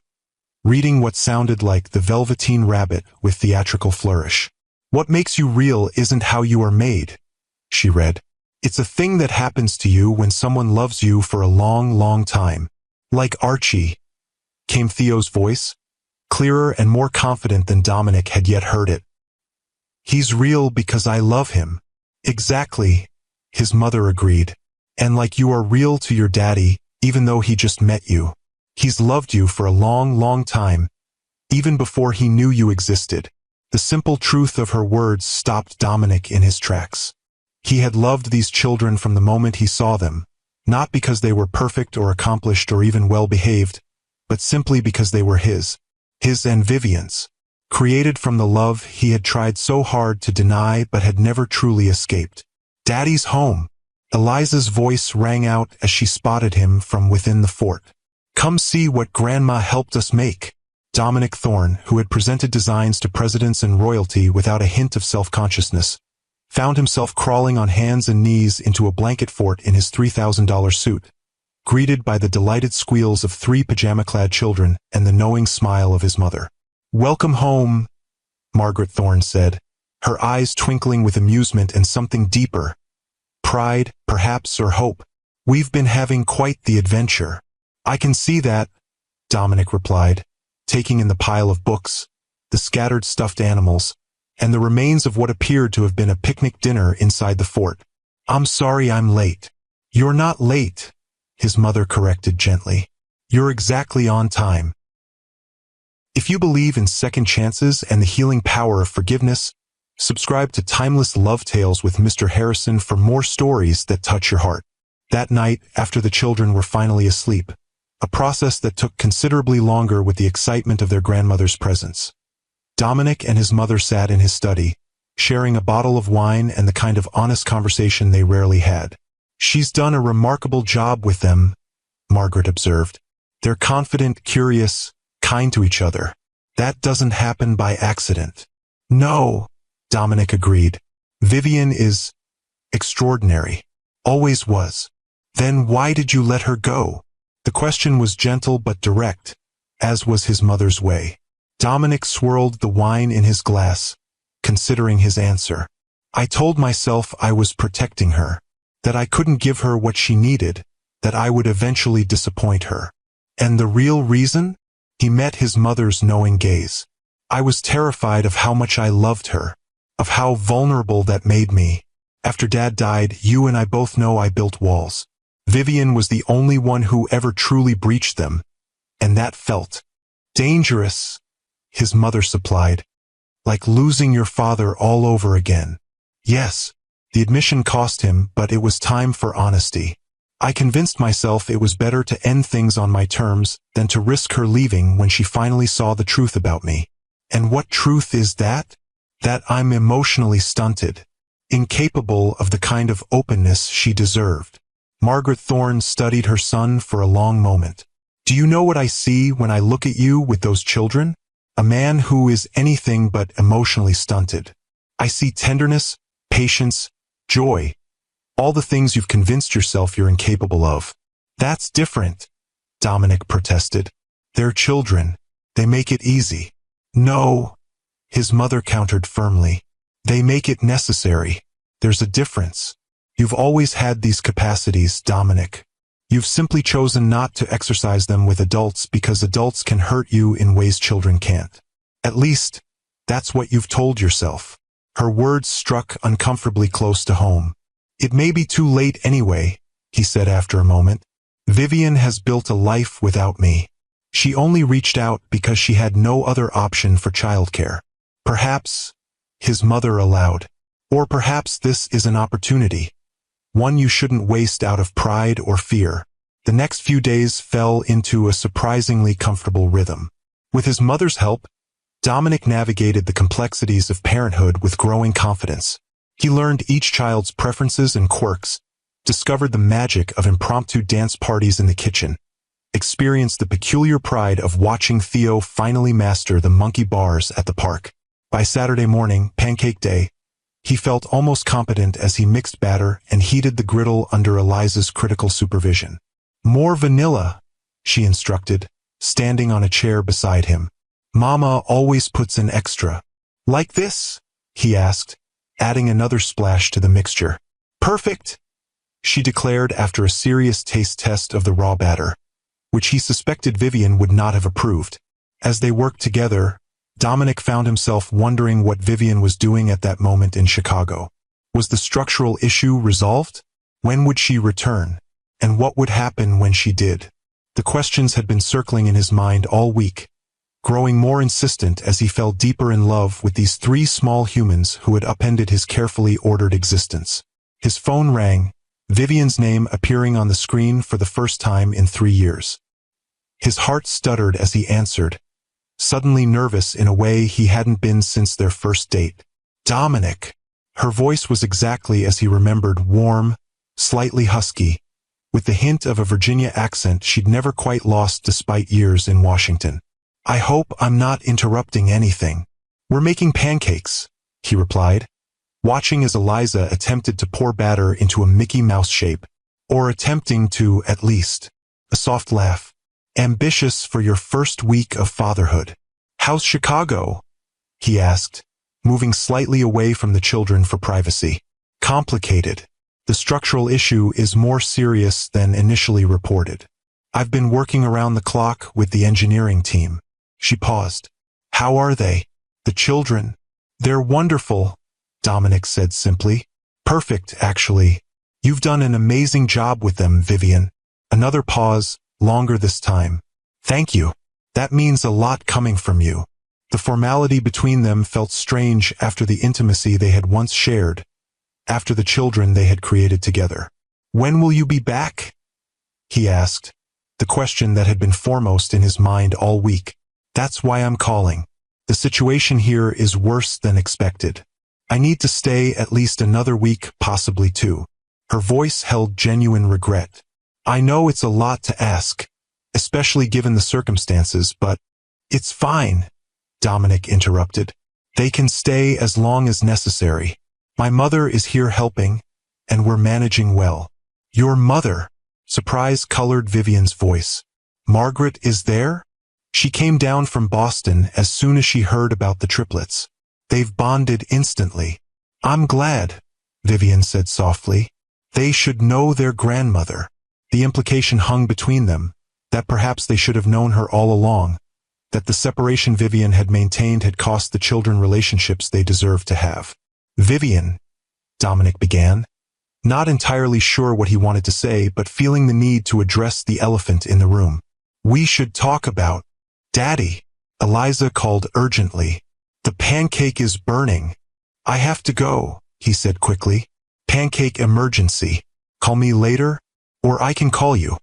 reading what sounded like The Velveteen Rabbit with theatrical flourish. What makes you real isn't how you are made, she read. It's a thing that happens to you when someone loves you for a long, long time. Like Archie, came Theo's voice, clearer and more confident than Dominic had yet heard it. He's real because I love him. Exactly, his mother agreed. And like you are real to your daddy, even though he just met you. He's loved you for a long, long time, even before he knew you existed. The simple truth of her words stopped Dominic in his tracks. He had loved these children from the moment he saw them, not because they were perfect or accomplished or even well-behaved, but simply because they were his and Vivian's, created from the love he had tried so hard to deny but had never truly escaped. Daddy's home. Eliza's voice rang out as she spotted him from within the fort. Come see what Grandma helped us make. Dominic Thorne, who had presented designs to presidents and royalty without a hint of self-consciousness, found himself crawling on hands and knees into a blanket fort in his $3,000 suit, greeted by the delighted squeals of 3 pajama-clad children and the knowing smile of his mother. Welcome home, Margaret Thorne said, her eyes twinkling with amusement and something deeper. Pride, perhaps, or hope. We've been having quite the adventure. I can see that, Dominic replied, taking in the pile of books, the scattered stuffed animals, and the remains of what appeared to have been a picnic dinner inside the fort. I'm sorry I'm late. You're not late, his mother corrected gently. You're exactly on time. If you believe in second chances and the healing power of forgiveness, subscribe to Timeless Love Tales with Mr. Harrison for more stories that touch your heart. That night, after the children were finally asleep, a process that took considerably longer with the excitement of their grandmother's presence, Dominic and his mother sat in his study, sharing a bottle of wine and the kind of honest conversation they rarely had. She's done a remarkable job with them, Margaret observed. They're confident, curious, kind to each other. That doesn't happen by accident. No, Dominic agreed. Vivian is extraordinary. Always was. Then why did you let her go? The question was gentle but direct, as was his mother's way. Dominic swirled the wine in his glass, considering his answer. I told myself I was protecting her, that I couldn't give her what she needed, that I would eventually disappoint her. And the real reason? He met his mother's knowing gaze. I was terrified of how much I loved her, of how vulnerable that made me. After Dad died, you and I both know I built walls. Vivian was the only one who ever truly breached them, and that felt dangerous, his mother supplied. Like losing your father all over again. Yes, the admission cost him, but it was time for honesty. I convinced myself it was better to end things on my terms than to risk her leaving when she finally saw the truth about me. And what truth is that? That I'm emotionally stunted, incapable of the kind of openness she deserved. Margaret Thorne studied her son for a long moment. Do you know what I see when I look at you with those children? A man who is anything but emotionally stunted. I see tenderness, patience, joy. All the things you've convinced yourself you're incapable of. That's different, Dominic protested. They're children. They make it easy. No, his mother countered firmly. They make it necessary. There's a difference. You've always had these capacities, Dominic. You've simply chosen not to exercise them with adults because adults can hurt you in ways children can't. At least, that's what you've told yourself. Her words struck uncomfortably close to home. It may be too late anyway, he said after a moment. Vivian has built a life without me. She only reached out because she had no other option for childcare. Perhaps, his mother allowed. Or perhaps this is an opportunity. One you shouldn't waste out of pride or fear. The next few days fell into a surprisingly comfortable rhythm. With his mother's help, Dominic navigated the complexities of parenthood with growing confidence. He learned each child's preferences and quirks, discovered the magic of impromptu dance parties in the kitchen, experienced the peculiar pride of watching Theo finally master the monkey bars at the park. By Saturday morning, pancake day, he felt almost competent as he mixed batter and heated the griddle under Eliza's critical supervision. More vanilla, she instructed, standing on a chair beside him. Mama always puts an extra. Like this? He asked, adding another splash to the mixture. Perfect, she declared after a serious taste test of the raw batter, which he suspected Vivian would not have approved. As they worked together, Dominic found himself wondering what Vivian was doing at that moment in Chicago. Was the structural issue resolved? When would she return? And what would happen when she did? The questions had been circling in his mind all week, growing more insistent as he fell deeper in love with these three small humans who had upended his carefully ordered existence. His phone rang, Vivian's name appearing on the screen for the first time in 3 years. His heart stuttered as he answered, suddenly nervous in a way he hadn't been since their first date. Dominic. Her voice was exactly as he remembered, warm, slightly husky, with the hint of a Virginia accent she'd never quite lost despite years in Washington. I hope I'm not interrupting anything. We're making pancakes, he replied, watching as Eliza attempted to pour batter into a Mickey Mouse shape, or attempting to, at least. A soft laugh. Ambitious for your first week of fatherhood. How's Chicago? He asked, moving slightly away from the children for privacy. Complicated. The structural issue is more serious than initially reported. I've been working around the clock with the engineering team. She paused. How are they? The children? They're wonderful, Dominic said simply. Perfect, actually. You've done an amazing job with them, Vivian. Another pause, longer this time. Thank you. That means a lot coming from you. The formality between them felt strange after the intimacy they had once shared, after the children they had created together. When will you be back? He asked, the question that had been foremost in his mind all week. That's why I'm calling. The situation here is worse than expected. I need to stay at least another week, possibly 2. Her voice held genuine regret. I know it's a lot to ask, especially given the circumstances, but it's fine, Dominic interrupted. They can stay as long as necessary. My mother is here helping, and we're managing well. Your mother? Surprise colored Vivian's voice. Margaret is there? She came down from Boston as soon as she heard about the triplets. They've bonded instantly. I'm glad, Vivian said softly. They should know their grandmother. The implication hung between them, that perhaps they should have known her all along, that the separation Vivian had maintained had cost the children relationships they deserved to have. Vivian, Dominic began, not entirely sure what he wanted to say, but feeling the need to address the elephant in the room. We should talk about Daddy, Eliza called urgently. The pancake is burning. I have to go, he said quickly. Pancake emergency. Call me later, or I can call you.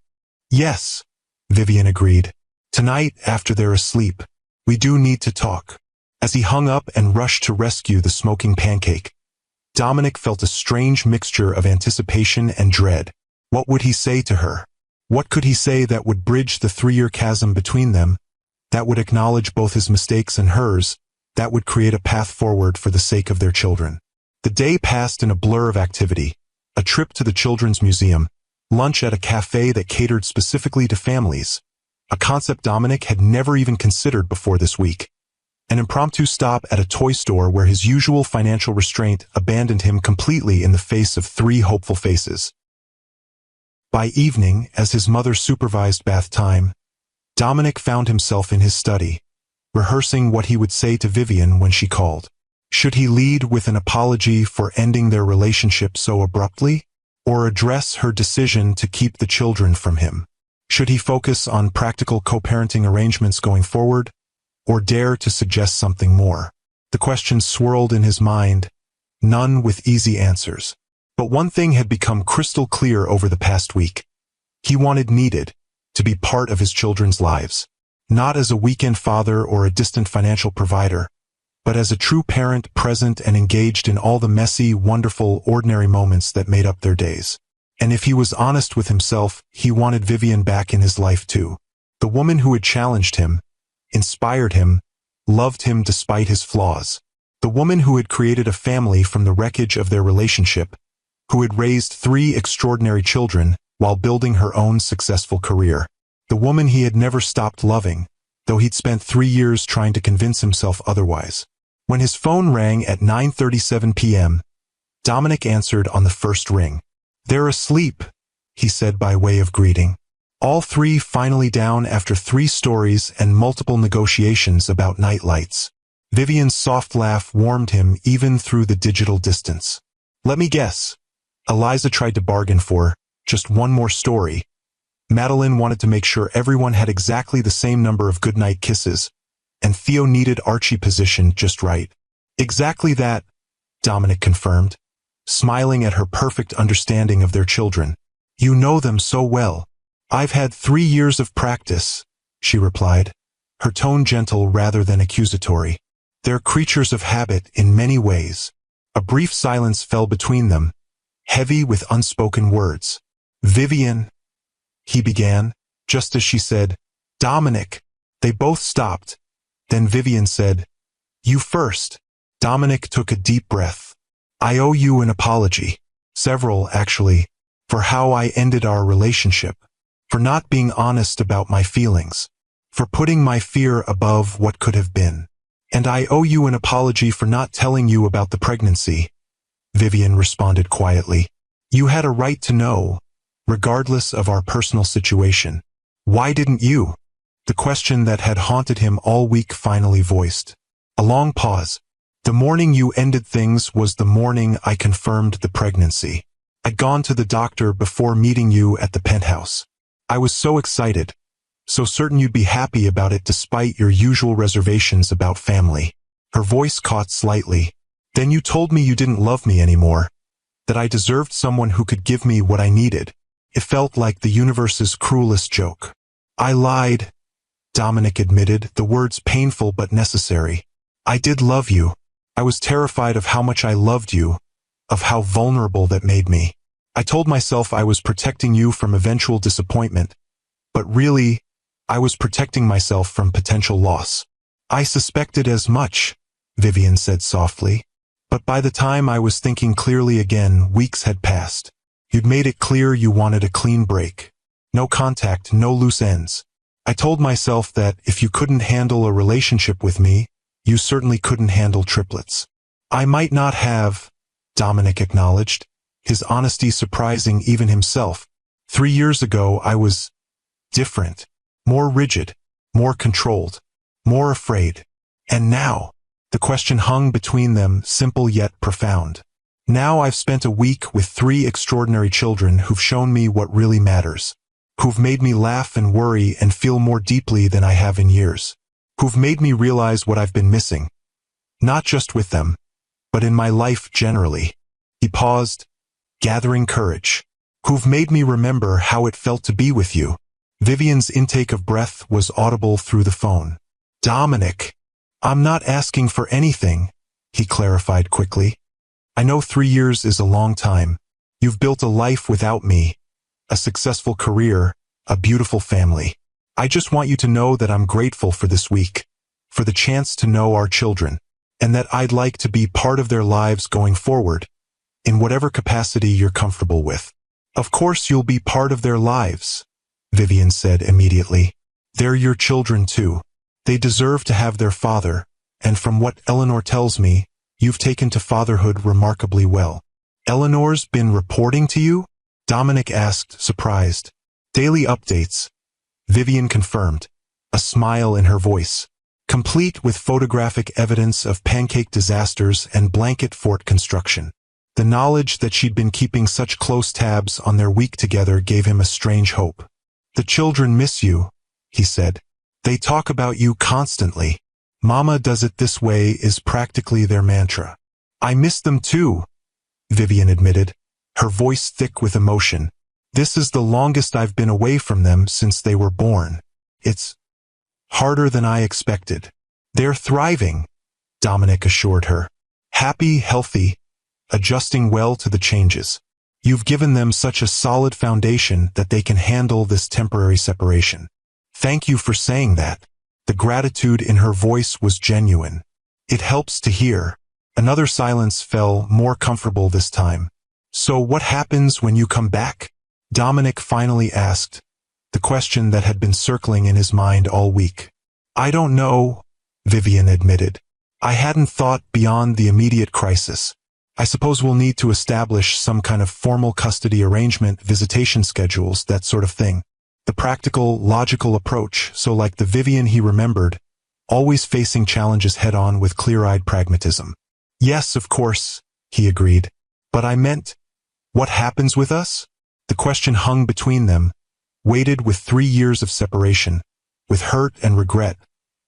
Yes, Vivian agreed. Tonight, after they're asleep, we do need to talk. As he hung up and rushed to rescue the smoking pancake, Dominic felt a strange mixture of anticipation and dread. What would he say to her? What could he say that would bridge the 3-year chasm between them, that would acknowledge both his mistakes and hers, that would create a path forward for the sake of their children? The day passed in a blur of activity: a trip to the Children's Museum, lunch at a cafe that catered specifically to families, a concept Dominic had never even considered before this week, an impromptu stop at a toy store where his usual financial restraint abandoned him completely in the face of 3 hopeful faces. By evening, as his mother supervised bath time, Dominic found himself in his study, rehearsing what he would say to Vivian when she called. Should he lead with an apology for ending their relationship so abruptly, or address her decision to keep the children from him? Should he focus on practical co-parenting arrangements going forward, or dare to suggest something more? The questions swirled in his mind, none with easy answers. But one thing had become crystal clear over the past week. He needed to be part of his children's lives, not as a weekend father or a distant financial provider, but as a true parent, present and engaged in all the messy, wonderful, ordinary moments that made up their days. And if he was honest with himself, he wanted Vivian back in his life too. The woman who had challenged him, inspired him, loved him despite his flaws. The woman who had created a family from the wreckage of their relationship, who had raised 3 extraordinary children while building her own successful career. The woman he had never stopped loving, though he'd spent 3 years trying to convince himself otherwise. When his phone rang at 9:37 p.m., Dominic answered on the first ring. They're asleep, he said by way of greeting. All 3 finally down after 3 stories and multiple negotiations about night lights. Vivian's soft laugh warmed him even through the digital distance. Let me guess. Eliza tried to bargain for just one more story. Madeline wanted to make sure everyone had exactly the same number of goodnight kisses, and Theo needed Archie positioned just right. Exactly that, Dominic confirmed, smiling at her perfect understanding of their children. You know them so well. I've had 3 years of practice, she replied, her tone gentle rather than accusatory. They're creatures of habit in many ways. A brief silence fell between them, heavy with unspoken words. Vivian, he began, just as she said, Dominic. They both stopped. Then Vivian said, You first. Dominic took a deep breath. I owe you an apology. Several, actually, for how I ended our relationship. For not being honest about my feelings, for putting my fear above what could have been. And I owe you an apology for not telling you about the pregnancy, Vivian responded quietly. You had a right to know, regardless of our personal situation. Why didn't you? The question that had haunted him all week finally voiced. A long pause. The morning you ended things was the morning I confirmed the pregnancy. I'd gone to the doctor before meeting you at the penthouse. I was so excited, so certain you'd be happy about it despite your usual reservations about family. Her voice caught slightly. Then you told me you didn't love me anymore, that I deserved someone who could give me what I needed. It felt like the universe's cruelest joke. I lied, Dominic admitted, the words painful but necessary. I did love you. I was terrified of how much I loved you, of how vulnerable that made me. I told myself I was protecting you from eventual disappointment, but really, I was protecting myself from potential loss. I suspected as much, Vivian said softly. But by the time I was thinking clearly again, weeks had passed. You'd made it clear you wanted a clean break. No contact, no loose ends. I told myself that if you couldn't handle a relationship with me, you certainly couldn't handle triplets. I might not have, Dominic acknowledged, his honesty surprising even himself. 3 years ago I was different, more rigid, more controlled, more afraid. And now, the question hung between them, simple yet profound. Now I've spent a week with 3 extraordinary children who've shown me what really matters, who've made me laugh and worry and feel more deeply than I have in years, who've made me realize what I've been missing, not just with them, but in my life generally. He paused, gathering courage. Who've made me remember how it felt to be with you. Vivian's intake of breath was audible through the phone. Dominic, I'm not asking for anything, he clarified quickly. I know 3 years is a long time. You've built a life without me, a successful career, a beautiful family. I just want you to know that I'm grateful for this week, for the chance to know our children, and that I'd like to be part of their lives going forward, in whatever capacity you're comfortable with. Of course you'll be part of their lives, Vivian said immediately. They're your children too. They deserve to have their father, and from what Eleanor tells me, you've taken to fatherhood remarkably well. Eleanor's been reporting to you? Dominic asked, surprised. Daily updates, Vivian confirmed, a smile in her voice, complete with photographic evidence of pancake disasters and blanket fort construction. The knowledge that she'd been keeping such close tabs on their week together gave him a strange hope. The children miss you, he said. They talk about you constantly. Mama does it this way is practically their mantra. I miss them too, Vivian admitted, her voice thick with emotion. This is the longest I've been away from them since they were born. It's harder than I expected. They're thriving, Dominic assured her. Happy, healthy, adjusting well to the changes. You've given them such a solid foundation that they can handle this temporary separation. Thank you for saying that. The gratitude in her voice was genuine. It helps to hear. Another silence fell, more comfortable this time. So what happens when you come back? Dominic finally asked, the question that had been circling in his mind all week. I don't know, Vivian admitted. I hadn't thought beyond the immediate crisis. I suppose we'll need to establish some kind of formal custody arrangement, visitation schedules, that sort of thing. The practical, logical approach, so like the Vivian he remembered, always facing challenges head-on with clear-eyed pragmatism. Yes, of course, he agreed. But I meant, what happens with us? The question hung between them, weighted with 3 years of separation, with hurt and regret,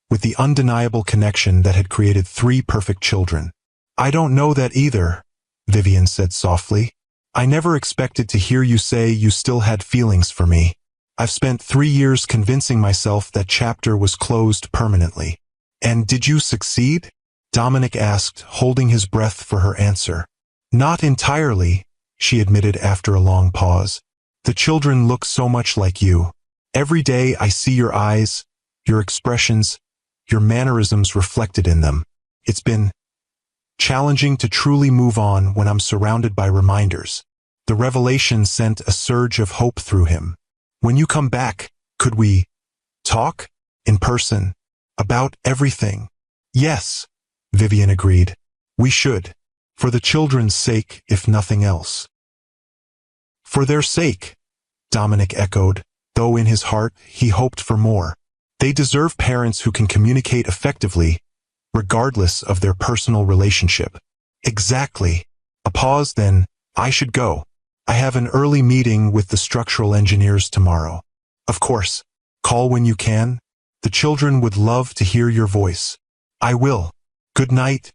with the undeniable connection that had created 3 perfect children. I don't know that either, Vivian said softly. I never expected to hear you say you still had feelings for me. I've spent 3 years convincing myself that chapter was closed permanently. And did you succeed? Dominic asked, holding his breath for her answer. Not entirely, she admitted after a long pause. The children look so much like you. Every day I see your eyes, your expressions, your mannerisms reflected in them. It's been challenging to truly move on when I'm surrounded by reminders. The revelation sent a surge of hope through him. When you come back, could we talk? In person? About everything? Yes, Vivian agreed. We should. For the children's sake, if nothing else. For their sake, Dominic echoed, though in his heart he hoped for more. They deserve parents who can communicate effectively, regardless of their personal relationship. Exactly. A pause, then, I should go. I have an early meeting with the structural engineers tomorrow. Of course, call when you can. The children would love to hear your voice. I will. Good night,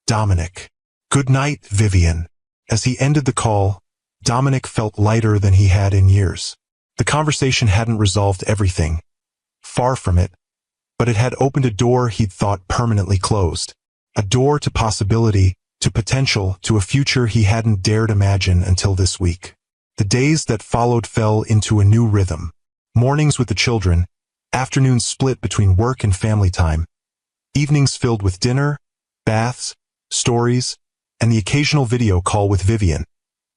Dominic. Good night, Vivian. As he ended the call, Dominic felt lighter than he had in years. The conversation hadn't resolved everything. Far from it. But it had opened a door he'd thought permanently closed. A door to possibility, to potential, to a future he hadn't dared imagine until this week. The days that followed fell into a new rhythm. Mornings with the children, afternoons split between work and family time, evenings filled with dinner, baths, stories, and the occasional video call with Vivian,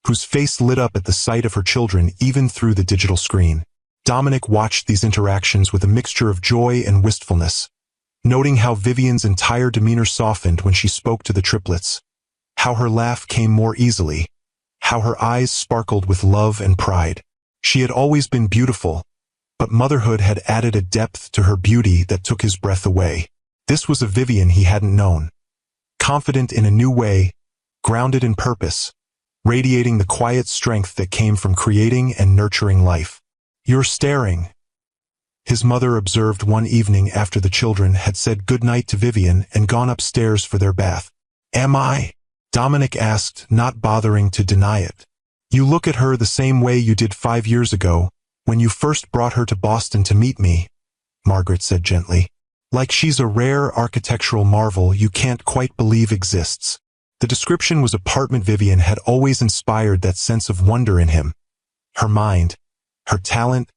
whose face lit up at the sight of her children even through the digital screen. Dominic watched these interactions with a mixture of joy and wistfulness, noting how Vivian's entire demeanor softened when she spoke to the triplets, how her laugh came more easily, how her eyes sparkled with love and pride. She had always been beautiful, but motherhood had added a depth to her beauty that took his breath away. This was a Vivian he hadn't known, confident in a new way, grounded in purpose, radiating the quiet strength that came from creating and nurturing life. "You're staring," his mother observed one evening after the children had said goodnight to Vivian and gone upstairs for their bath. "Am I?" Dominic asked, not bothering to deny it. "You look at her the same way you did 5 years ago, when you first brought her to Boston to meet me," Margaret said gently. "Like she's a rare architectural marvel you can't quite believe exists." The description was apartment. Vivian had always inspired that sense of wonder in him. Her mind, her talent,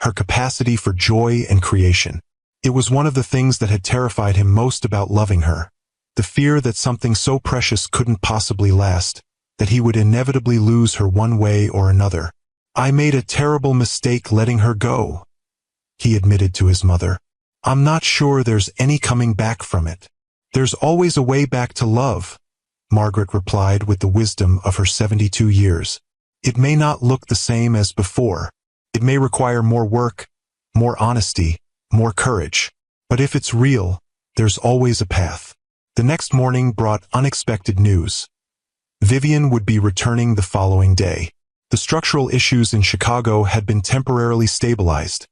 her capacity for joy and creation. It was one of the things that had terrified him most about loving her. The fear that something so precious couldn't possibly last, that he would inevitably lose her one way or another. "I made a terrible mistake letting her go," he admitted to his mother. "I'm not sure there's any coming back from it." "There's always a way back to love," Margaret replied with the wisdom of her 72 years. "It may not look the same as before. It may require more work, more honesty, more courage. But if it's real, there's always a path." The next morning brought unexpected news. Vivian would be returning the following day. The structural issues in Chicago had been temporarily stabilized,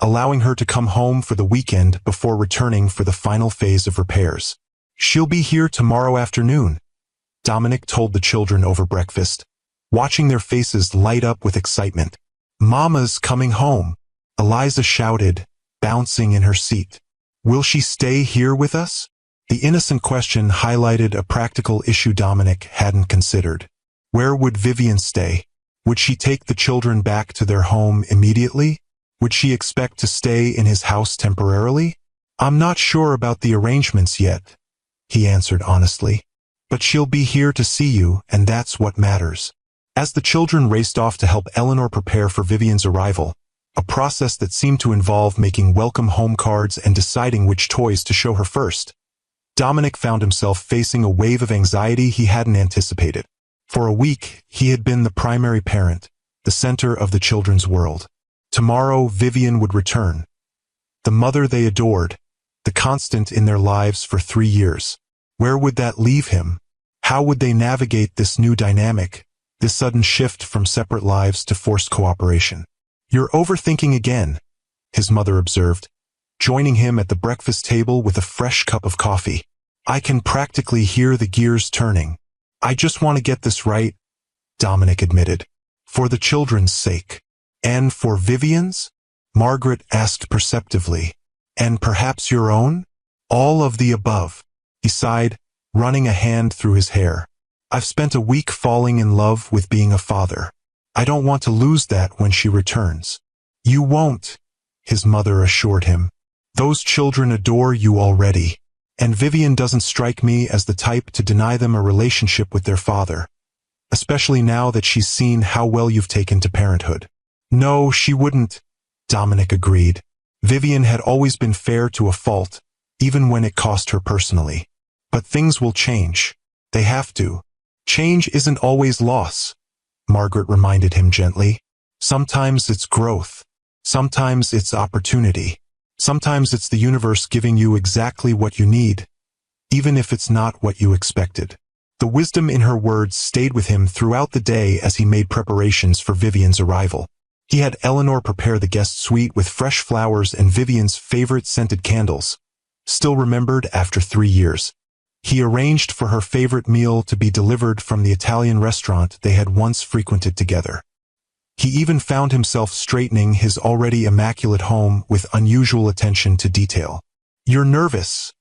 allowing her to come home for the weekend before returning for the final phase of repairs. "She'll be here tomorrow afternoon," Dominic told the children over breakfast, watching their faces light up with excitement. "Mama's coming home," Eliza shouted, bouncing in her seat. "Will she stay here with us?" The innocent question highlighted a practical issue Dominic hadn't considered. Where would Vivian stay? Would she take the children back to their home immediately? Would she expect to stay in his house temporarily? "I'm not sure about the arrangements yet," he answered honestly. "But she'll be here to see you, and that's what matters." As the children raced off to help Eleanor prepare for Vivian's arrival, a process that seemed to involve making welcome home cards and deciding which toys to show her first, Dominic found himself facing a wave of anxiety he hadn't anticipated. For a week, he had been the primary parent, the center of the children's world. Tomorrow, Vivian would return. The mother they adored, the constant in their lives for 3 years. Where would that leave him? How would they navigate this new dynamic, this sudden shift from separate lives to forced cooperation? "You're overthinking again," his mother observed, joining him at the breakfast table with a fresh cup of coffee. "I can practically hear the gears turning." "I just want to get this right," Dominic admitted. "For the children's sake." "And for Vivian's?" Margaret asked perceptively. "And perhaps your own?" "All of the above," he sighed, running a hand through his hair. "I've spent a week falling in love with being a father. I don't want to lose that when she returns." "You won't," his mother assured him. "Those children adore you already. And Vivian doesn't strike me as the type to deny them a relationship with their father, especially now that she's seen how well you've taken to parenthood." "No, she wouldn't," Dominic agreed. Vivian had always been fair to a fault, even when it cost her personally. "But things will change. They have to." "Change isn't always loss," Margaret reminded him gently. "Sometimes it's growth. Sometimes it's opportunity. Sometimes it's the universe giving you exactly what you need, even if it's not what you expected." The wisdom in her words stayed with him throughout the day as he made preparations for Vivian's arrival. He had Eleanor prepare the guest suite with fresh flowers and Vivian's favorite scented candles, still remembered after 3 years. He arranged for her favorite meal to be delivered from the Italian restaurant they had once frequented together. He even found himself straightening his already immaculate home with unusual attention to detail. "You're nervous,"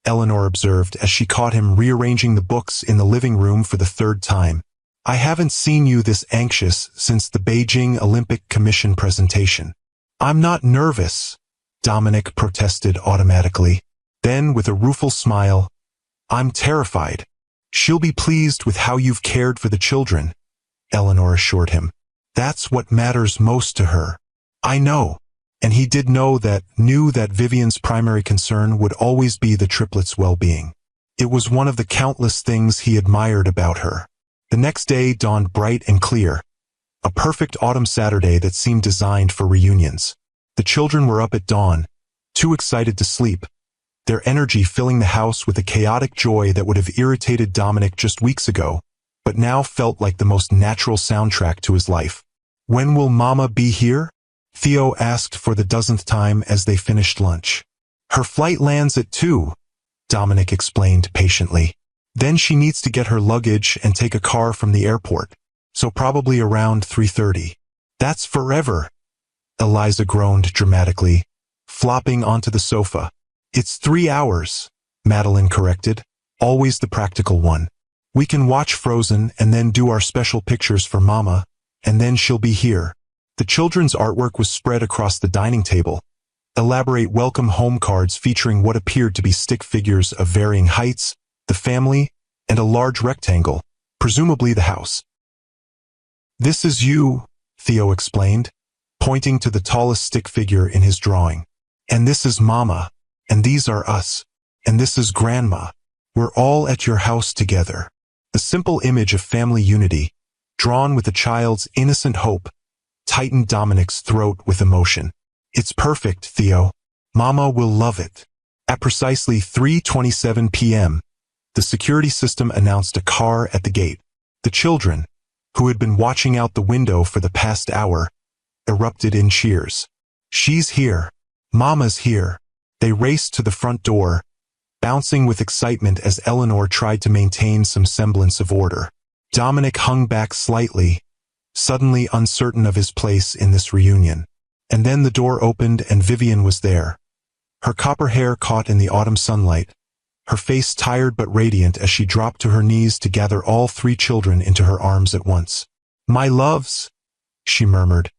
Eleanor observed as she caught him rearranging the books in the living room for the 3rd time. "I haven't seen you this anxious since the Beijing Olympic Commission presentation." "I'm not nervous," Dominic protested automatically. Then, with a rueful smile, I'm terrified. She'll be pleased with how you've cared for the children, Eleanor assured him. That's what matters most to her. I know. And he knew that Vivian's primary concern would always be the triplets' well-being. It was one of the countless things he admired about her. The next day dawned bright and clear, a perfect autumn Saturday that seemed designed for reunions. The children were up at dawn, too excited to sleep, their energy filling the house with a chaotic joy that would have irritated Dominic just weeks ago, but now felt like the most natural soundtrack to his life. When will Mama be here? Theo asked for the dozenth time as they finished lunch. Her flight lands at 2, Dominic explained patiently. Then she needs to get her luggage and take a car from the airport, so probably around 3:30. That's forever, Eliza groaned dramatically, flopping onto the sofa. It's 3 hours, Madeline corrected, always the practical one. We can watch Frozen and then do our special pictures for Mama, and then she'll be here. The children's artwork was spread across the dining table, elaborate welcome home cards featuring what appeared to be stick figures of varying heights, the family, and a large rectangle, presumably the house. This is you, Theo explained, pointing to the tallest stick figure in his drawing. And this is Mama, and these are us, and this is Grandma. We're all at your house together. The simple image of family unity, drawn with a child's innocent hope, tightened Dominic's throat with emotion. It's perfect, Theo. Mama will love it. At precisely 3:27 p.m., the security system announced a car at the gate. The children, who had been watching out the window for the past hour, erupted in cheers. She's here. Mama's here. They raced to the front door, bouncing with excitement as Eleanor tried to maintain some semblance of order. Dominic hung back slightly, suddenly uncertain of his place in this reunion. And then the door opened and Vivian was there. Her copper hair caught in the autumn sunlight, her face tired but radiant as she dropped to her knees to gather all 3 children into her arms at once. My loves, she murmured,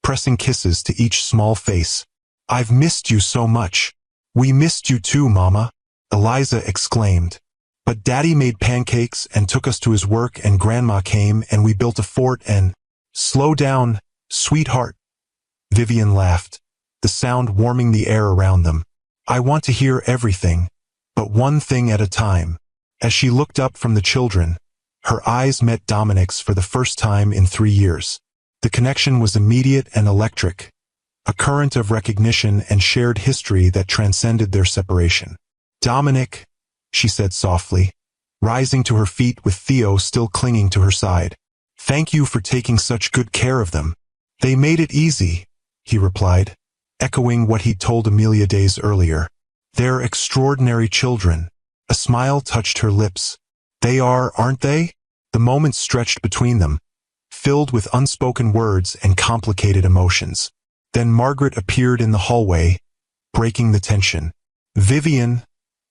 pressing kisses to each small face. I've missed you so much. We missed you too, Mama, Eliza exclaimed. But Daddy made pancakes and took us to his work and Grandma came and we built a fort and… Slow down, sweetheart. Vivian laughed, the sound warming the air around them. I want to hear everything, but one thing at a time. As she looked up from the children, her eyes met Dominic's for the first time in 3 years. The connection was immediate and electric, a current of recognition and shared history that transcended their separation. Dominic, she said softly, rising to her feet with Theo still clinging to her side. Thank you for taking such good care of them. They made it easy, he replied, echoing what he'd told Amelia days earlier. They're extraordinary children. A smile touched her lips. They are, aren't they? The moments stretched between them, filled with unspoken words and complicated emotions. Then Margaret appeared in the hallway, breaking the tension. Vivian,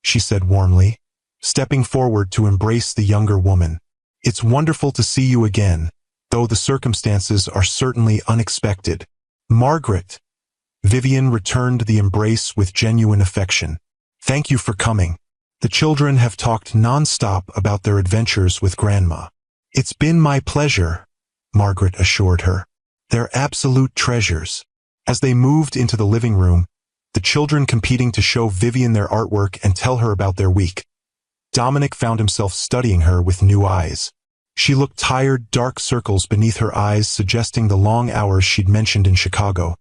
she said warmly, stepping forward to embrace the younger woman. It's wonderful to see you again, though the circumstances are certainly unexpected. Margaret. Vivian returned the embrace with genuine affection. Thank you for coming. The children have talked non-stop about their adventures with Grandma. It's been my pleasure, Margaret assured her. They're absolute treasures. As they moved into the living room, the children competing to show Vivian their artwork and tell her about their week. Dominic found himself studying her with new eyes. She looked tired, dark circles beneath her eyes suggesting the long hours she'd mentioned in Chicago,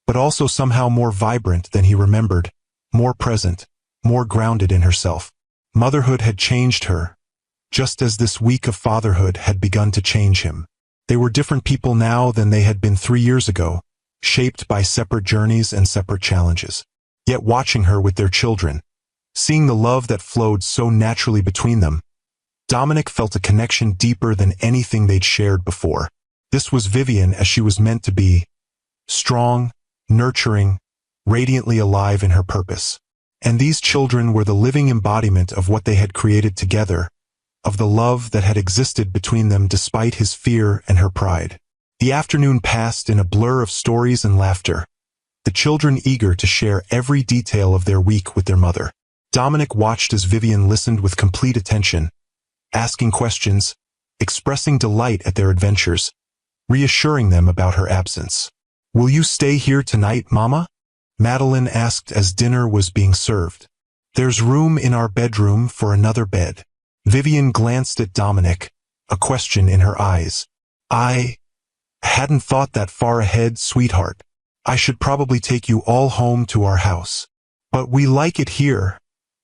but also somehow more vibrant than he remembered, more present, more grounded in herself. Motherhood had changed her, just as this week of fatherhood had begun to change him. They were different people now than they had been 3 years ago, shaped by separate journeys and separate challenges. Yet watching her with their children, seeing the love that flowed so naturally between them, Dominic felt a connection deeper than anything they'd shared before. This was Vivian as she was meant to be, strong, nurturing, radiantly alive in her purpose. And these children were the living embodiment of what they had created together, of the love that had existed between them despite his fear and her pride. The afternoon passed in a blur of stories and laughter, the children eager to share every detail of their week with their mother. Dominic watched as Vivian listened with complete attention, asking questions, expressing delight at their adventures, reassuring them about her absence. "Will you stay here tonight, Mama?" Madeline asked as dinner was being served. "There's room in our bedroom for another bed." Vivian glanced at Dominic, a question in her eyes. "I hadn't thought that far ahead, sweetheart. I should probably take you all home to our house." "But we like it here,"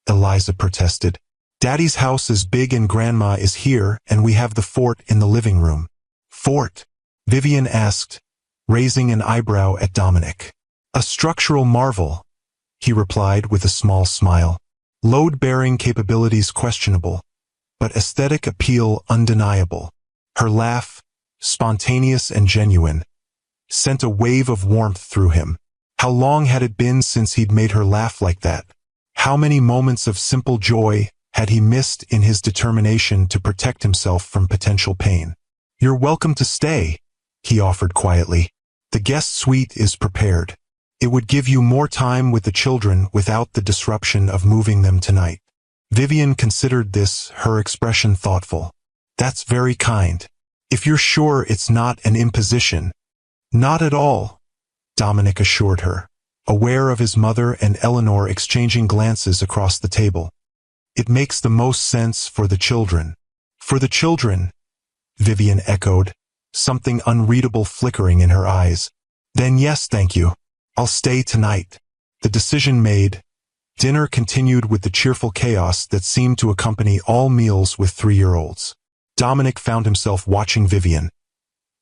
Eliza protested. "Daddy's house is big and Grandma is here, and we have the fort in the living room." "Fort?" Vivian asked, raising an eyebrow at Dominic. "A structural marvel," he replied with a small smile. "Load-bearing capabilities questionable, but aesthetic appeal undeniable." Her laugh, spontaneous and genuine, sent a wave of warmth through him. How long had it been since he'd made her laugh like that? How many moments of simple joy had he missed in his determination to protect himself from potential pain? "You're welcome to stay," he offered quietly. "The guest suite is prepared. It would give you more time with the children without the disruption of moving them tonight." Vivian considered this, her expression thoughtful. "That's very kind. If you're sure it's not an imposition." "Not at all," Dominic assured her, aware of his mother and Eleanor exchanging glances across the table. "It makes the most sense for the children." "For the children," Vivian echoed, something unreadable flickering in her eyes. "Then yes, thank you. I'll stay tonight." The decision made, dinner continued with the cheerful chaos that seemed to accompany all meals with 3-year-olds. Dominic found himself watching Vivian.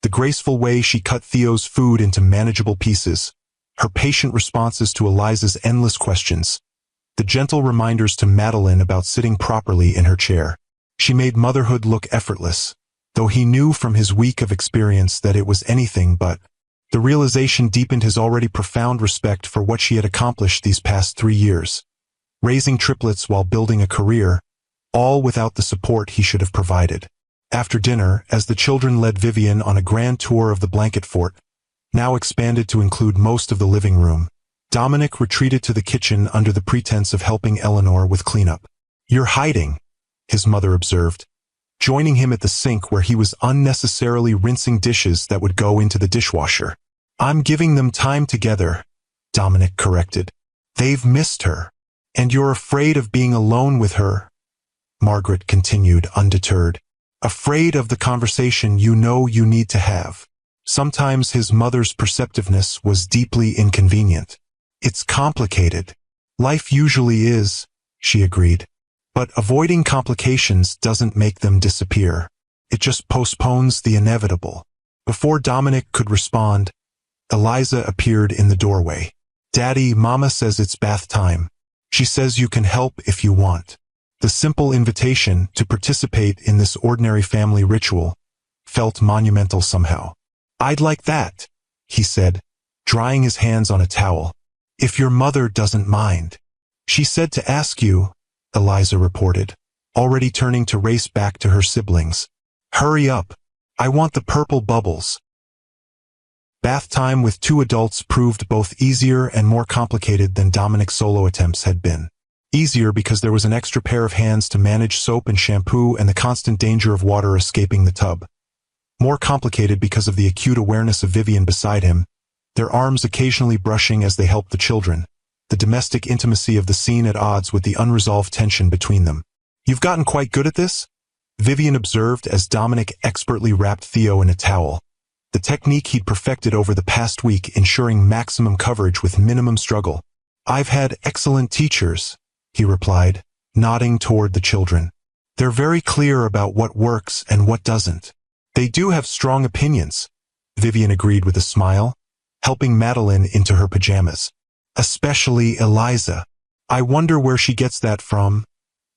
The graceful way she cut Theo's food into manageable pieces, her patient responses to Eliza's endless questions, the gentle reminders to Madeline about sitting properly in her chair. She made motherhood look effortless, though he knew from his week of experience that it was anything but. The realization deepened his already profound respect for what she had accomplished these past 3 years, raising triplets while building a career, all without the support he should have provided. After dinner, as the children led Vivian on a grand tour of the blanket fort, now expanded to include most of the living room, Dominic retreated to the kitchen under the pretense of helping Eleanor with cleanup. "You're hiding," his mother observed, joining him at the sink where he was unnecessarily rinsing dishes that would go into the dishwasher. "I'm giving them time together," Dominic corrected. "They've missed her. And you're afraid of being alone with her," Margaret continued, undeterred. "Afraid of the conversation you know you need to have." Sometimes his mother's perceptiveness was deeply inconvenient. "It's complicated. Life usually is," she agreed. "But avoiding complications doesn't make them disappear. It just postpones the inevitable." Before Dominic could respond, Eliza appeared in the doorway. "Daddy, Mama says it's bath time. She says you can help if you want." The simple invitation to participate in this ordinary family ritual felt monumental somehow. "I'd like that," he said, drying his hands on a towel. "If your mother doesn't mind." "She said to ask you," Eliza reported, already turning to race back to her siblings. "Hurry up. I want the purple bubbles." Bath time with 2 adults proved both easier and more complicated than Dominic's solo attempts had been. Easier because there was an extra pair of hands to manage soap and shampoo and the constant danger of water escaping the tub. More complicated because of the acute awareness of Vivian beside him, their arms occasionally brushing as they helped the children, the domestic intimacy of the scene at odds with the unresolved tension between them. "You've gotten quite good at this," Vivian observed as Dominic expertly wrapped Theo in a towel, the technique he'd perfected over the past week, ensuring maximum coverage with minimum struggle. "I've had excellent teachers," he replied, nodding toward the children. "They're very clear about what works and what doesn't." "They do have strong opinions," Vivian agreed with a smile, helping Madeline into her pajamas. "Especially Eliza. I wonder where she gets that from,"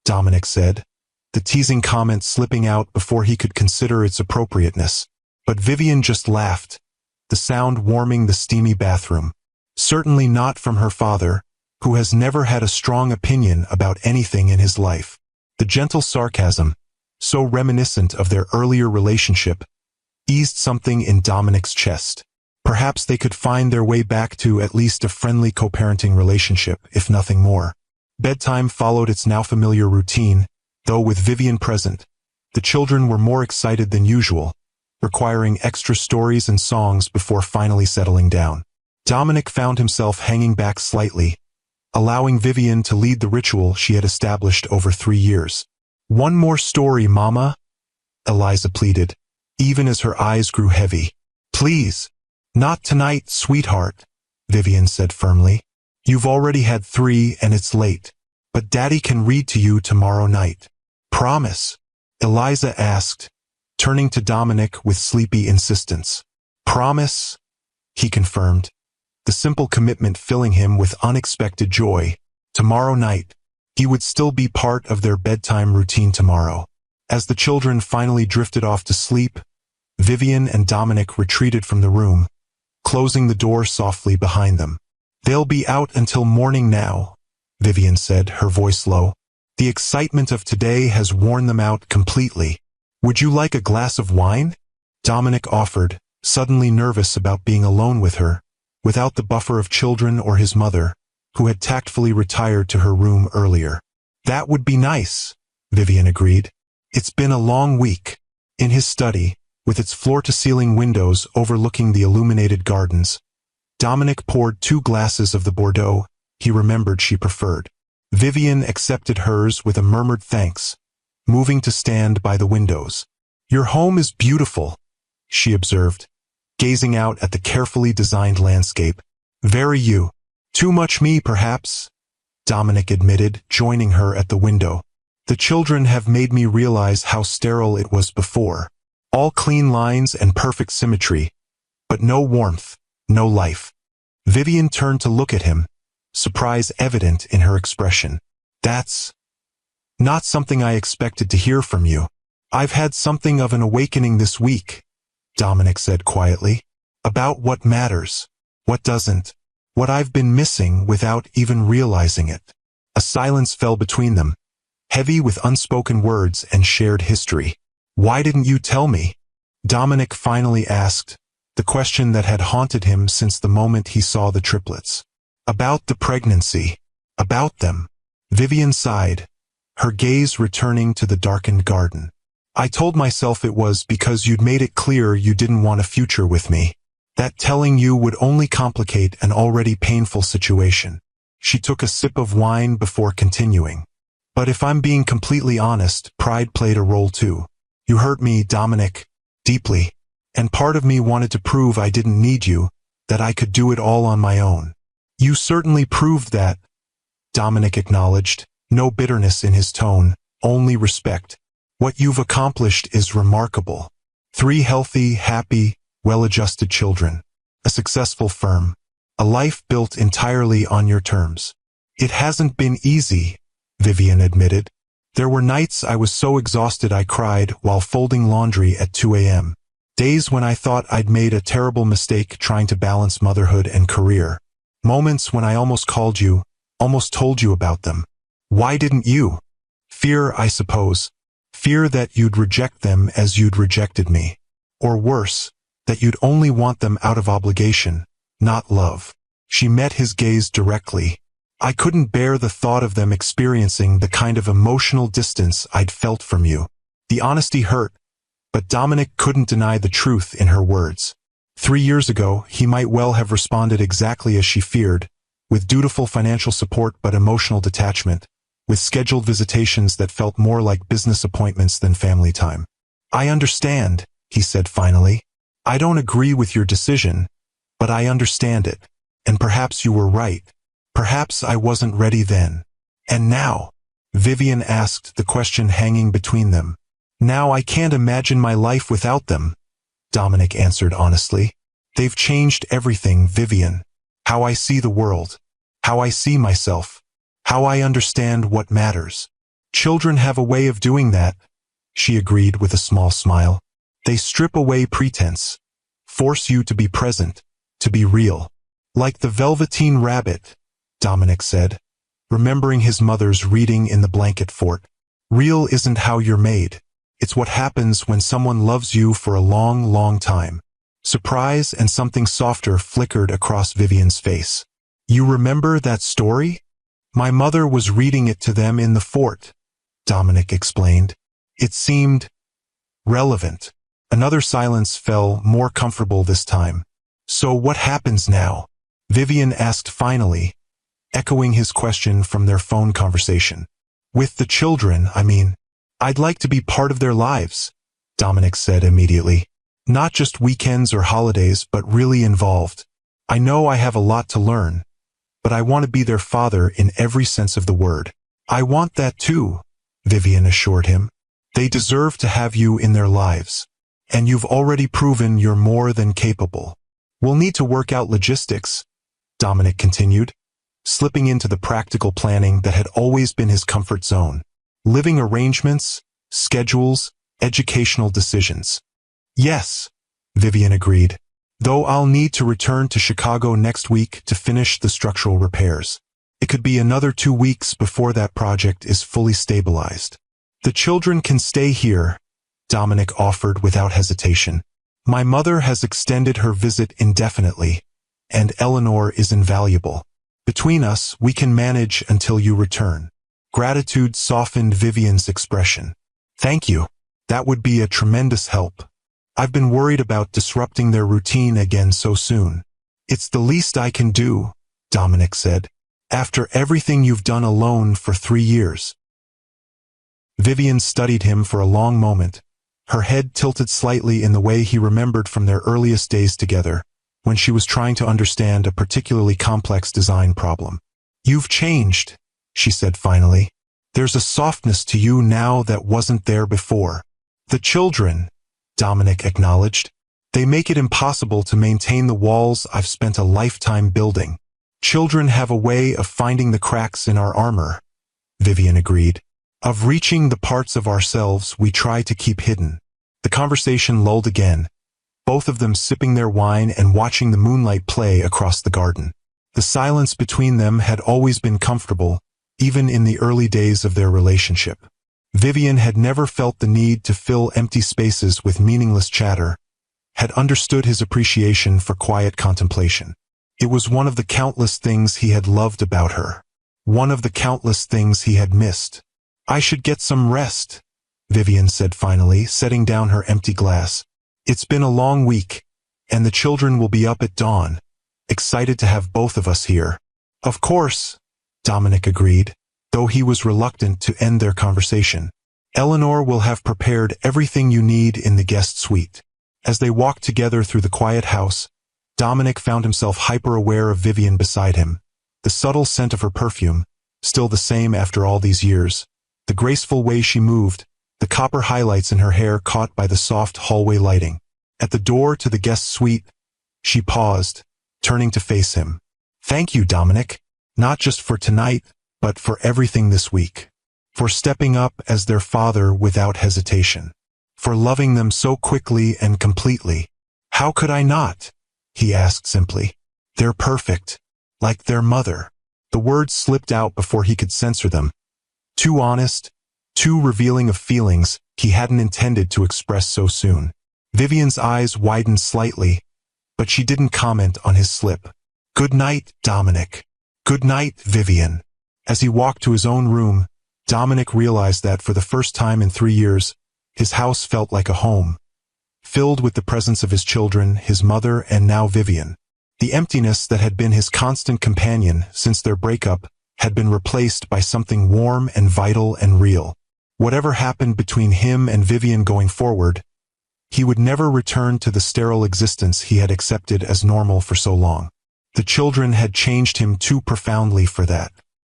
Dominic said, the teasing comment slipping out before he could consider its appropriateness. But Vivian just laughed, the sound warming the steamy bathroom. "Certainly not from her father, who has never had a strong opinion about anything in his life." The gentle sarcasm, so reminiscent of their earlier relationship, eased something in Dominic's chest. Perhaps they could find their way back to at least a friendly co-parenting relationship, if nothing more. Bedtime followed its now familiar routine, though with Vivian present. The children were more excited than usual, requiring extra stories and songs before finally settling down. Dominic found himself hanging back slightly, allowing Vivian to lead the ritual she had established over 3 years. "One more story, Mama," Eliza pleaded, even as her eyes grew heavy. "Please." "Not tonight, sweetheart," Vivian said firmly. "You've already had 3 and it's late. But Daddy can read to you tomorrow night. Promise?" Eliza asked, turning to Dominic with sleepy insistence. "Promise?" he confirmed, the simple commitment filling him with unexpected joy. Tomorrow night. He would still be part of their bedtime routine tomorrow. As the children finally drifted off to sleep, Vivian and Dominic retreated from the room, closing the door softly behind them. "They'll be out until morning now," Vivian said, her voice low. "The excitement of today has worn them out completely. Would you like a glass of wine?" Dominic offered, suddenly nervous about being alone with her, without the buffer of children or his mother, who had tactfully retired to her room earlier. "That would be nice," Vivian agreed. "It's been a long week." In his study, with its floor-to-ceiling windows overlooking the illuminated gardens, Dominic poured 2 glasses of the Bordeaux he remembered she preferred. Vivian accepted hers with a murmured thanks, moving to stand by the windows. "Your home is beautiful," she observed, gazing out at the carefully designed landscape. "Very you. Too much me, perhaps," Dominic admitted, joining her at the window. "The children have made me realize how sterile it was before. All clean lines and perfect symmetry, but no warmth, no life." Vivian turned to look at him, surprise evident in her expression. "That's not something I expected to hear from you." "I've had something of an awakening this week," Dominic said quietly. "About what matters, what doesn't, what I've been missing without even realizing it." A silence fell between them, heavy with unspoken words and shared history. "Why didn't you tell me?" Dominic finally asked, the question that had haunted him since the moment he saw the triplets. "About the pregnancy. About them." Vivian sighed, her gaze returning to the darkened garden. "I told myself it was because you'd made it clear you didn't want a future with me. That telling you would only complicate an already painful situation." She took a sip of wine before continuing. "But if I'm being completely honest, pride played a role too. You hurt me, Dominic, deeply. And part of me wanted to prove I didn't need you, that I could do it all on my own." "You certainly proved that," Dominic acknowledged, no bitterness in his tone, only respect. "What you've accomplished is remarkable. 3 healthy, happy, well-adjusted children, a successful firm, a life built entirely on your terms." "It hasn't been easy," Vivian admitted. "There were nights I was so exhausted I cried while folding laundry at 2 a.m. Days when I thought I'd made a terrible mistake trying to balance motherhood and career. Moments when I almost called you, almost told you about them. Why didn't you? Fear, I suppose. Fear that you'd reject them as you'd rejected me. Or worse, that you'd only want them out of obligation, not love." She met his gaze directly. "I couldn't bear the thought of them experiencing the kind of emotional distance I'd felt from you." The honesty hurt, but Dominic couldn't deny the truth in her words. 3 years ago, he might well have responded exactly as she feared, with dutiful financial support but emotional detachment, with scheduled visitations that felt more like business appointments than family time. "I understand," he said finally. "I don't agree with your decision, but I understand it. And perhaps you were right. Perhaps I wasn't ready then. And now?" Vivian asked, the question hanging between them. "Now I can't imagine my life without them," Dominic answered honestly. "They've changed everything, Vivian. How I see the world. How I see myself. How I understand what matters." "Children have a way of doing that," she agreed with a small smile. "They strip away pretense, force you to be present, to be real." "Like the Velveteen Rabbit," Dominic said, remembering his mother's reading in the blanket fort. "Real isn't how you're made. It's what happens when someone loves you for a long, long time." Surprise and something softer flickered across Vivian's face. "You remember that story?" My mother was reading it to them in the fort, Dominic explained. It seemed relevant. Another silence fell, more comfortable this time. So what happens now? Vivian asked finally, echoing his question from their phone conversation. With the children, I mean. I'd like to be part of their lives, Dominic said immediately. Not just weekends or holidays, but really involved. I know I have a lot to learn, but I want to be their father in every sense of the word. I want that too, Vivian assured him. They deserve to have you in their lives. And you've already proven you're more than capable. We'll need to work out logistics, Dominic continued, slipping into the practical planning that had always been his comfort zone. Living arrangements, schedules, educational decisions. Yes, Vivian agreed, though I'll need to return to Chicago next week to finish the structural repairs. It could be another 2 weeks before that project is fully stabilized. The children can stay here, Dominic offered without hesitation. My mother has extended her visit indefinitely, and Eleanor is invaluable. Between us, we can manage until you return. Gratitude softened Vivian's expression. Thank you. That would be a tremendous help. I've been worried about disrupting their routine again so soon. It's the least I can do, Dominic said. After everything you've done alone for 3 years. Vivian studied him for a long moment, her head tilted slightly in the way he remembered from their earliest days together, when she was trying to understand a particularly complex design problem. You've changed, she said finally. There's a softness to you now that wasn't there before. The children, Dominic acknowledged. They make it impossible to maintain the walls I've spent a lifetime building. Children have a way of finding the cracks in our armor, Vivian agreed. Of reaching the parts of ourselves we try to keep hidden. The conversation lulled again, both of them sipping their wine and watching the moonlight play across the garden. The silence between them had always been comfortable, even in the early days of their relationship. Vivian had never felt the need to fill empty spaces with meaningless chatter, had understood his appreciation for quiet contemplation. It was one of the countless things he had loved about her. One of the countless things he had missed. I should get some rest, Vivian said finally, setting down her empty glass. It's been a long week, and the children will be up at dawn, excited to have both of us here. Of course, Dominic agreed, though he was reluctant to end their conversation. Eleanor will have prepared everything you need in the guest suite. As they walked together through the quiet house, Dominic found himself hyper-aware of Vivian beside him. The subtle scent of her perfume, still the same after all these years. The graceful way she moved, the copper highlights in her hair caught by the soft hallway lighting. At the door to the guest suite, she paused, turning to face him. Thank you, Dominic, not just for tonight, but for everything this week. For stepping up as their father without hesitation. For loving them so quickly and completely. How could I not? He asked simply. They're perfect. Like their mother. The words slipped out before he could censor them. Too honest, too revealing of feelings he hadn't intended to express so soon. Vivian's eyes widened slightly, but she didn't comment on his slip. Good night, Dominic. Good night, Vivian. As he walked to his own room, Dominic realized that for the first time in 3 years, his house felt like a home. Filled with the presence of his children, his mother, and now Vivian. The emptiness that had been his constant companion since their breakup had been replaced by something warm and vital and real. Whatever happened between him and Vivian going forward, he would never return to the sterile existence he had accepted as normal for so long. The children had changed him too profoundly for that.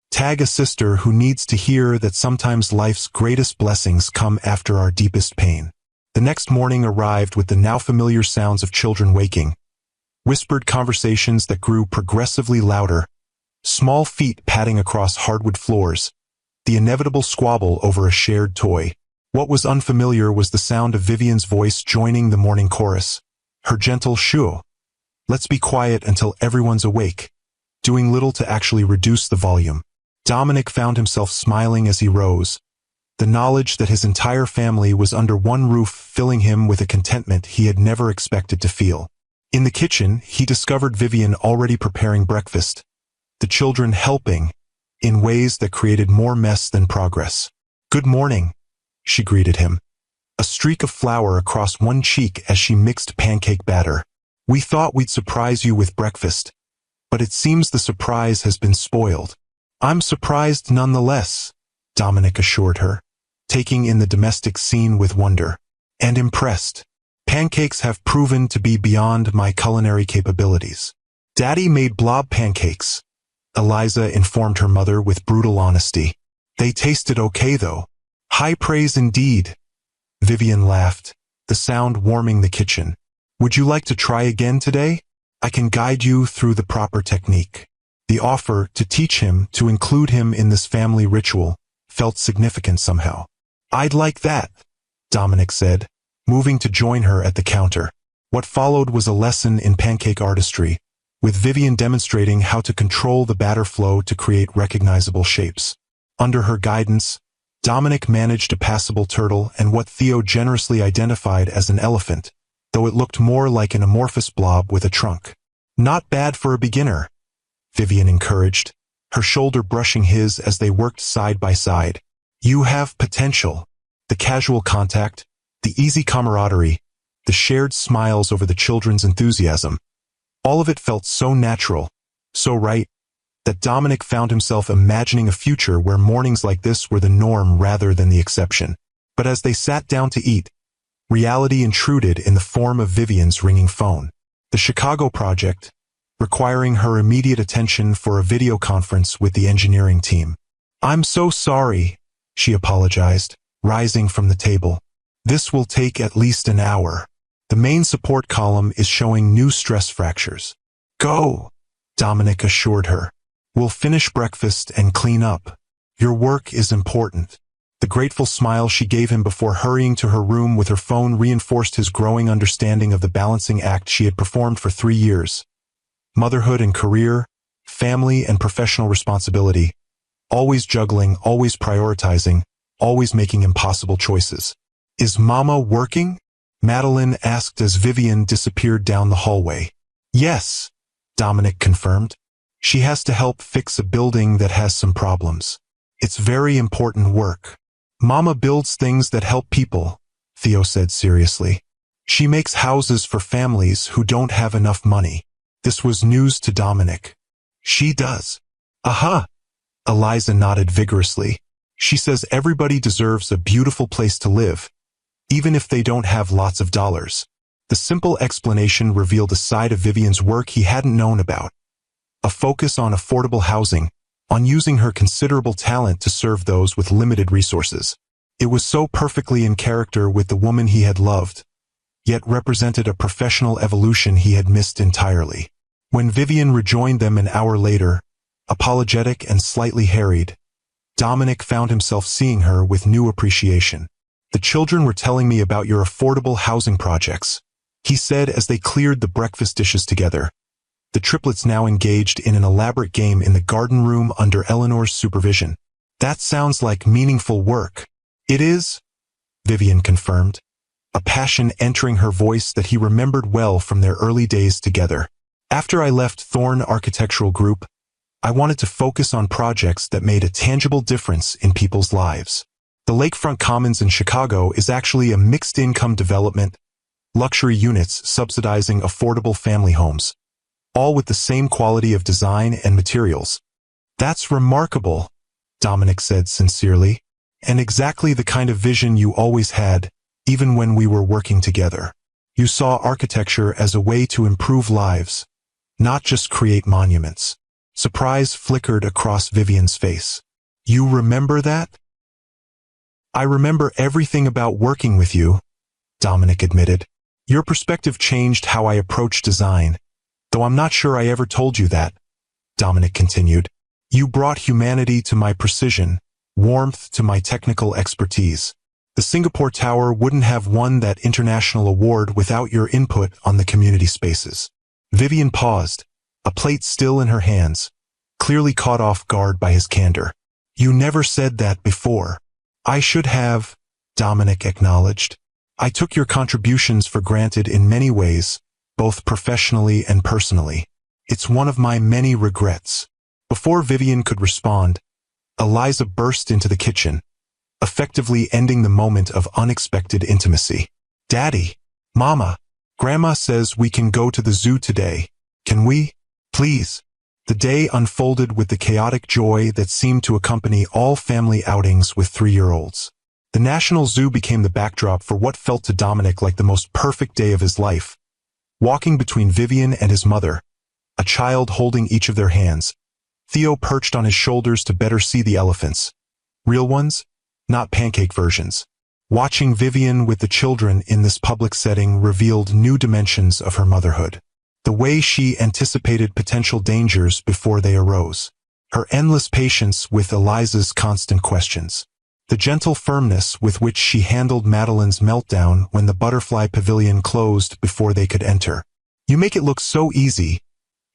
Tag a sister who needs to hear that sometimes life's greatest blessings come after our deepest pain. The next morning arrived with the now familiar sounds of children waking, whispered conversations that grew progressively louder, small feet padding across hardwood floors, the inevitable squabble over a shared toy. What was unfamiliar was the sound of Vivian's voice joining the morning chorus, her gentle shoo. Let's be quiet until everyone's awake, doing little to actually reduce the volume. Dominic found himself smiling as he rose, the knowledge that his entire family was under one roof filling him with a contentment he had never expected to feel. In the kitchen, he discovered Vivian already preparing breakfast, the children helping, in ways that created more mess than progress. "Good morning," she greeted him, a streak of flour across one cheek as she mixed pancake batter. "We thought we'd surprise you with breakfast, but it seems the surprise has been spoiled." "I'm surprised nonetheless," Dominic assured her, taking in the domestic scene with wonder. "And impressed. Pancakes have proven to be beyond my culinary capabilities." "Daddy made blob pancakes," Eliza informed her mother with brutal honesty. "They tasted okay, though." "High praise indeed," Vivian laughed, the sound warming the kitchen. "Would you like to try again today? I can guide you through the proper technique." The offer to teach him, to include him in this family ritual, felt significant somehow. "I'd like that," Dominic said, moving to join her at the counter. What followed was a lesson in pancake artistry, with Vivian demonstrating how to control the batter flow to create recognizable shapes. Under her guidance, Dominic managed a passable turtle and what Theo generously identified as an elephant, though it looked more like an amorphous blob with a trunk. "Not bad for a beginner," Vivian encouraged, her shoulder brushing his as they worked side by side. "You have potential." The casual contact, the easy camaraderie, the shared smiles over the children's enthusiasm, all of it felt so natural, so right, that Dominic found himself imagining a future where mornings like this were the norm rather than the exception. But as they sat down to eat, reality intruded in the form of Vivian's ringing phone. The Chicago project, requiring her immediate attention for a video conference with the engineering team. "I'm so sorry," she apologized, rising from the table. "This will take at least an hour. The main support column is showing new stress fractures." "Go," Dominic assured her. "We'll finish breakfast and clean up. Your work is important." The grateful smile she gave him before hurrying to her room with her phone reinforced his growing understanding of the balancing act she had performed for 3 years. Motherhood and career, family and professional responsibility, always juggling, always prioritizing, always making impossible choices. "Is Mama working?" Madeline asked as Vivian disappeared down the hallway. "Yes," Dominic confirmed. "She has to help fix a building that has some problems. It's very important work." "Mama builds things that help people," Theo said seriously. "She makes houses for families who don't have enough money." This was news to Dominic. "She does." "Aha!" Eliza nodded vigorously. "She says everybody deserves a beautiful place to live, even if they don't have lots of dollars." The simple explanation revealed a side of Vivian's work he hadn't known about. A focus on affordable housing, on using her considerable talent to serve those with limited resources. It was so perfectly in character with the woman he had loved, yet represented a professional evolution he had missed entirely. When Vivian rejoined them an hour later, apologetic and slightly harried, Dominic found himself seeing her with new appreciation. "The children were telling me about your affordable housing projects," he said as they cleared the breakfast dishes together. The triplets now engaged in an elaborate game in the garden room under Eleanor's supervision. "That sounds like meaningful work." "It is," Vivian confirmed, a passion entering her voice that he remembered well from their early days together. "After I left Thorne Architectural Group, I wanted to focus on projects that made a tangible difference in people's lives. The Lakefront Commons in Chicago is actually a mixed-income development, luxury units subsidizing affordable family homes, all with the same quality of design and materials." "That's remarkable," Dominic said sincerely, "and exactly the kind of vision you always had, even when we were working together. You saw architecture as a way to improve lives, not just create monuments." Surprise flickered across Vivian's face. "You remember that?" "I remember everything about working with you," Dominic admitted. "Your perspective changed how I approach design, though I'm not sure I ever told you that," Dominic continued. "You brought humanity to my precision, warmth to my technical expertise. The Singapore Tower wouldn't have won that international award without your input on the community spaces." Vivian paused, a plate still in her hands, clearly caught off guard by his candor. "You never said that before." "I should have," Dominic acknowledged. "I took your contributions for granted in many ways, both professionally and personally. It's one of my many regrets." Before Vivian could respond, Eliza burst into the kitchen, effectively ending the moment of unexpected intimacy. Daddy, Mama, Grandma says we can go to the zoo today. Can we? Please. The day unfolded with the chaotic joy that seemed to accompany all family outings with 3-year-olds. The National Zoo became the backdrop for what felt to Dominic like the most perfect day of his life. Walking between Vivian and his mother, a child holding each of their hands, Theo perched on his shoulders to better see the elephants. Real ones, not pancake versions. Watching Vivian with the children in this public setting revealed new dimensions of her motherhood. The way she anticipated potential dangers before they arose. Her endless patience with Eliza's constant questions. The gentle firmness with which she handled Madeline's meltdown when the butterfly pavilion closed before they could enter. You make it look so easy,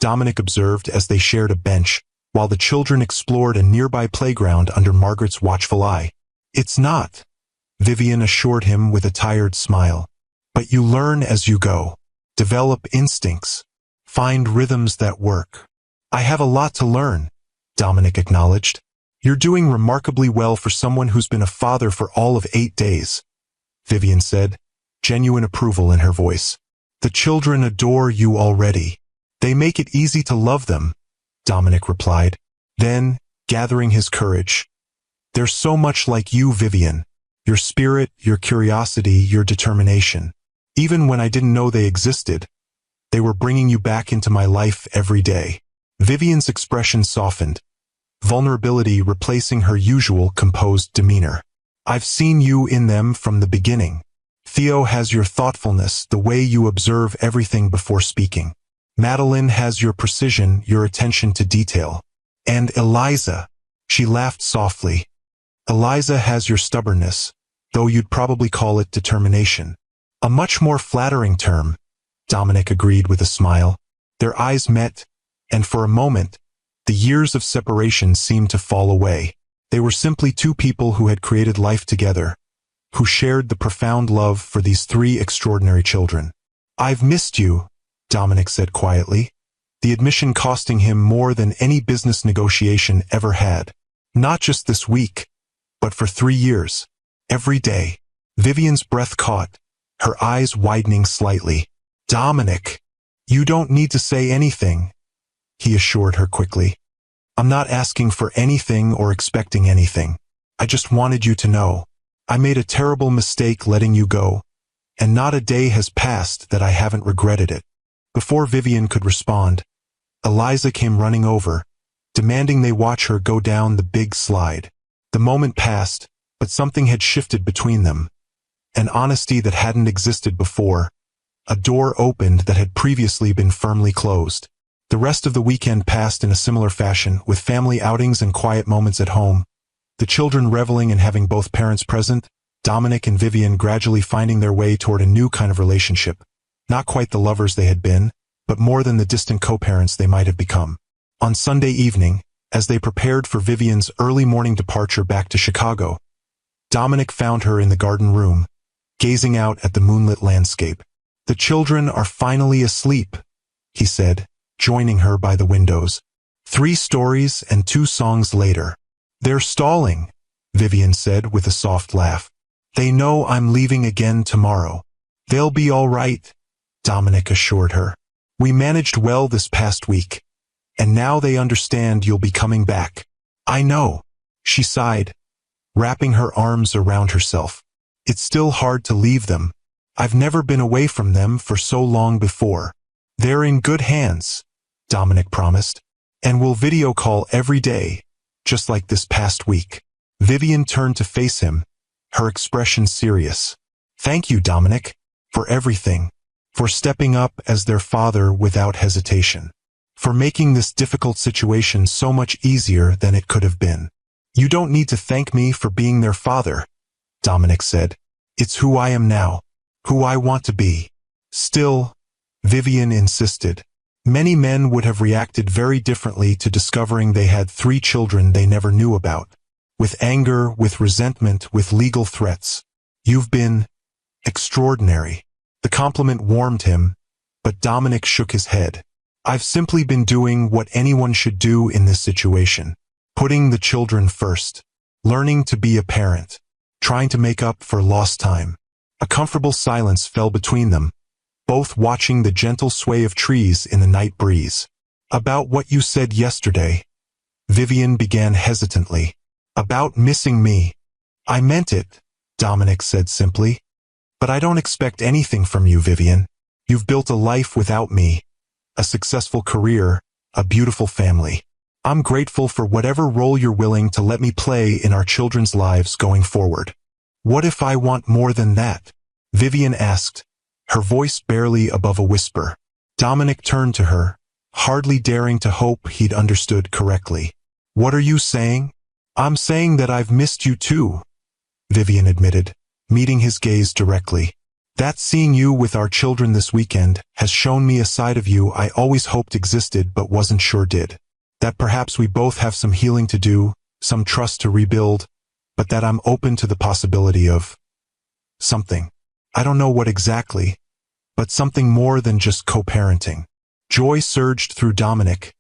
Dominic observed as they shared a bench, while the children explored a nearby playground under Margaret's watchful eye. It's not, Vivian assured him with a tired smile. But you learn as you go. Develop instincts. Find rhythms that work. I have a lot to learn, Dominic acknowledged. You're doing remarkably well for someone who's been a father for all of 8 days, Vivian said, genuine approval in her voice. The children adore you already. They make it easy to love them, Dominic replied. Then, gathering his courage, they're so much like you, Vivian. Your spirit, your curiosity, your determination. Even when I didn't know they existed, they were bringing you back into my life every day. Vivian's expression softened, vulnerability replacing her usual composed demeanor. I've seen you in them from the beginning. Theo has your thoughtfulness, the way you observe everything before speaking. Madeline has your precision, your attention to detail. And Eliza, she laughed softly. Eliza has your stubbornness, though you'd probably call it determination. A much more flattering term, Dominic agreed with a smile. Their eyes met, and for a moment, the years of separation seemed to fall away. They were simply two people who had created life together, who shared the profound love for these 3 extraordinary children. I've missed you, Dominic said quietly, the admission costing him more than any business negotiation ever had. Not just this week, but for 3 years. Every day. Vivian's breath caught, her eyes widening slightly. Dominic, you don't need to say anything, he assured her quickly. I'm not asking for anything or expecting anything. I just wanted you to know. I made a terrible mistake letting you go, and not a day has passed that I haven't regretted it. Before Vivian could respond, Eliza came running over, demanding they watch her go down the big slide. The moment passed, but something had shifted between them. An honesty that hadn't existed before. A door opened that had previously been firmly closed. The rest of the weekend passed in a similar fashion, with family outings and quiet moments at home. The children reveling in having both parents present, Dominic and Vivian gradually finding their way toward a new kind of relationship. Not quite the lovers they had been, but more than the distant co-parents they might have become. On Sunday evening, as they prepared for Vivian's early morning departure back to Chicago, Dominic found her in the garden room, gazing out at the moonlit landscape. The children are finally asleep, he said, joining her by the windows. 3 stories and 2 songs later. They're stalling, Vivian said with a soft laugh. They know I'm leaving again tomorrow. They'll be all right, Dominic assured her. We managed well this past week, and now they understand you'll be coming back. I know, she sighed, wrapping her arms around herself. It's still hard to leave them. I've never been away from them for so long before. They're in good hands, Dominic promised, and we'll video call every day, just like this past week. Vivian turned to face him, her expression serious. Thank you, Dominic, for everything, for stepping up as their father without hesitation, for making this difficult situation so much easier than it could have been. You don't need to thank me for being their father, Dominic said. It's who I am now, who I want to be. Still, Vivian insisted. Many men would have reacted very differently to discovering they had 3 children they never knew about. With anger, with resentment, with legal threats. You've been extraordinary. The compliment warmed him, but Dominic shook his head. I've simply been doing what anyone should do in this situation. putting the children first, learning to be a parent, trying to make up for lost time. A comfortable silence fell between them, both watching the gentle sway of trees in the night breeze. About what you said yesterday, Vivian began hesitantly. About missing me. I meant it, Dominic said simply. But I don't expect anything from you, Vivian. You've built a life without me, a successful career, a beautiful family. I'm grateful for whatever role you're willing to let me play in our children's lives going forward. What if I want more than that? Vivian asked, her voice barely above a whisper. Dominic turned to her, hardly daring to hope he'd understood correctly. What are you saying? I'm saying that I've missed you too, Vivian admitted, meeting his gaze directly. That seeing you with our children this weekend has shown me a side of you I always hoped existed but wasn't sure did. That perhaps we both have some healing to do, some trust to rebuild, but that I'm open to the possibility of something. I don't know what exactly, but something more than just co-parenting. Joy surged through Dominic,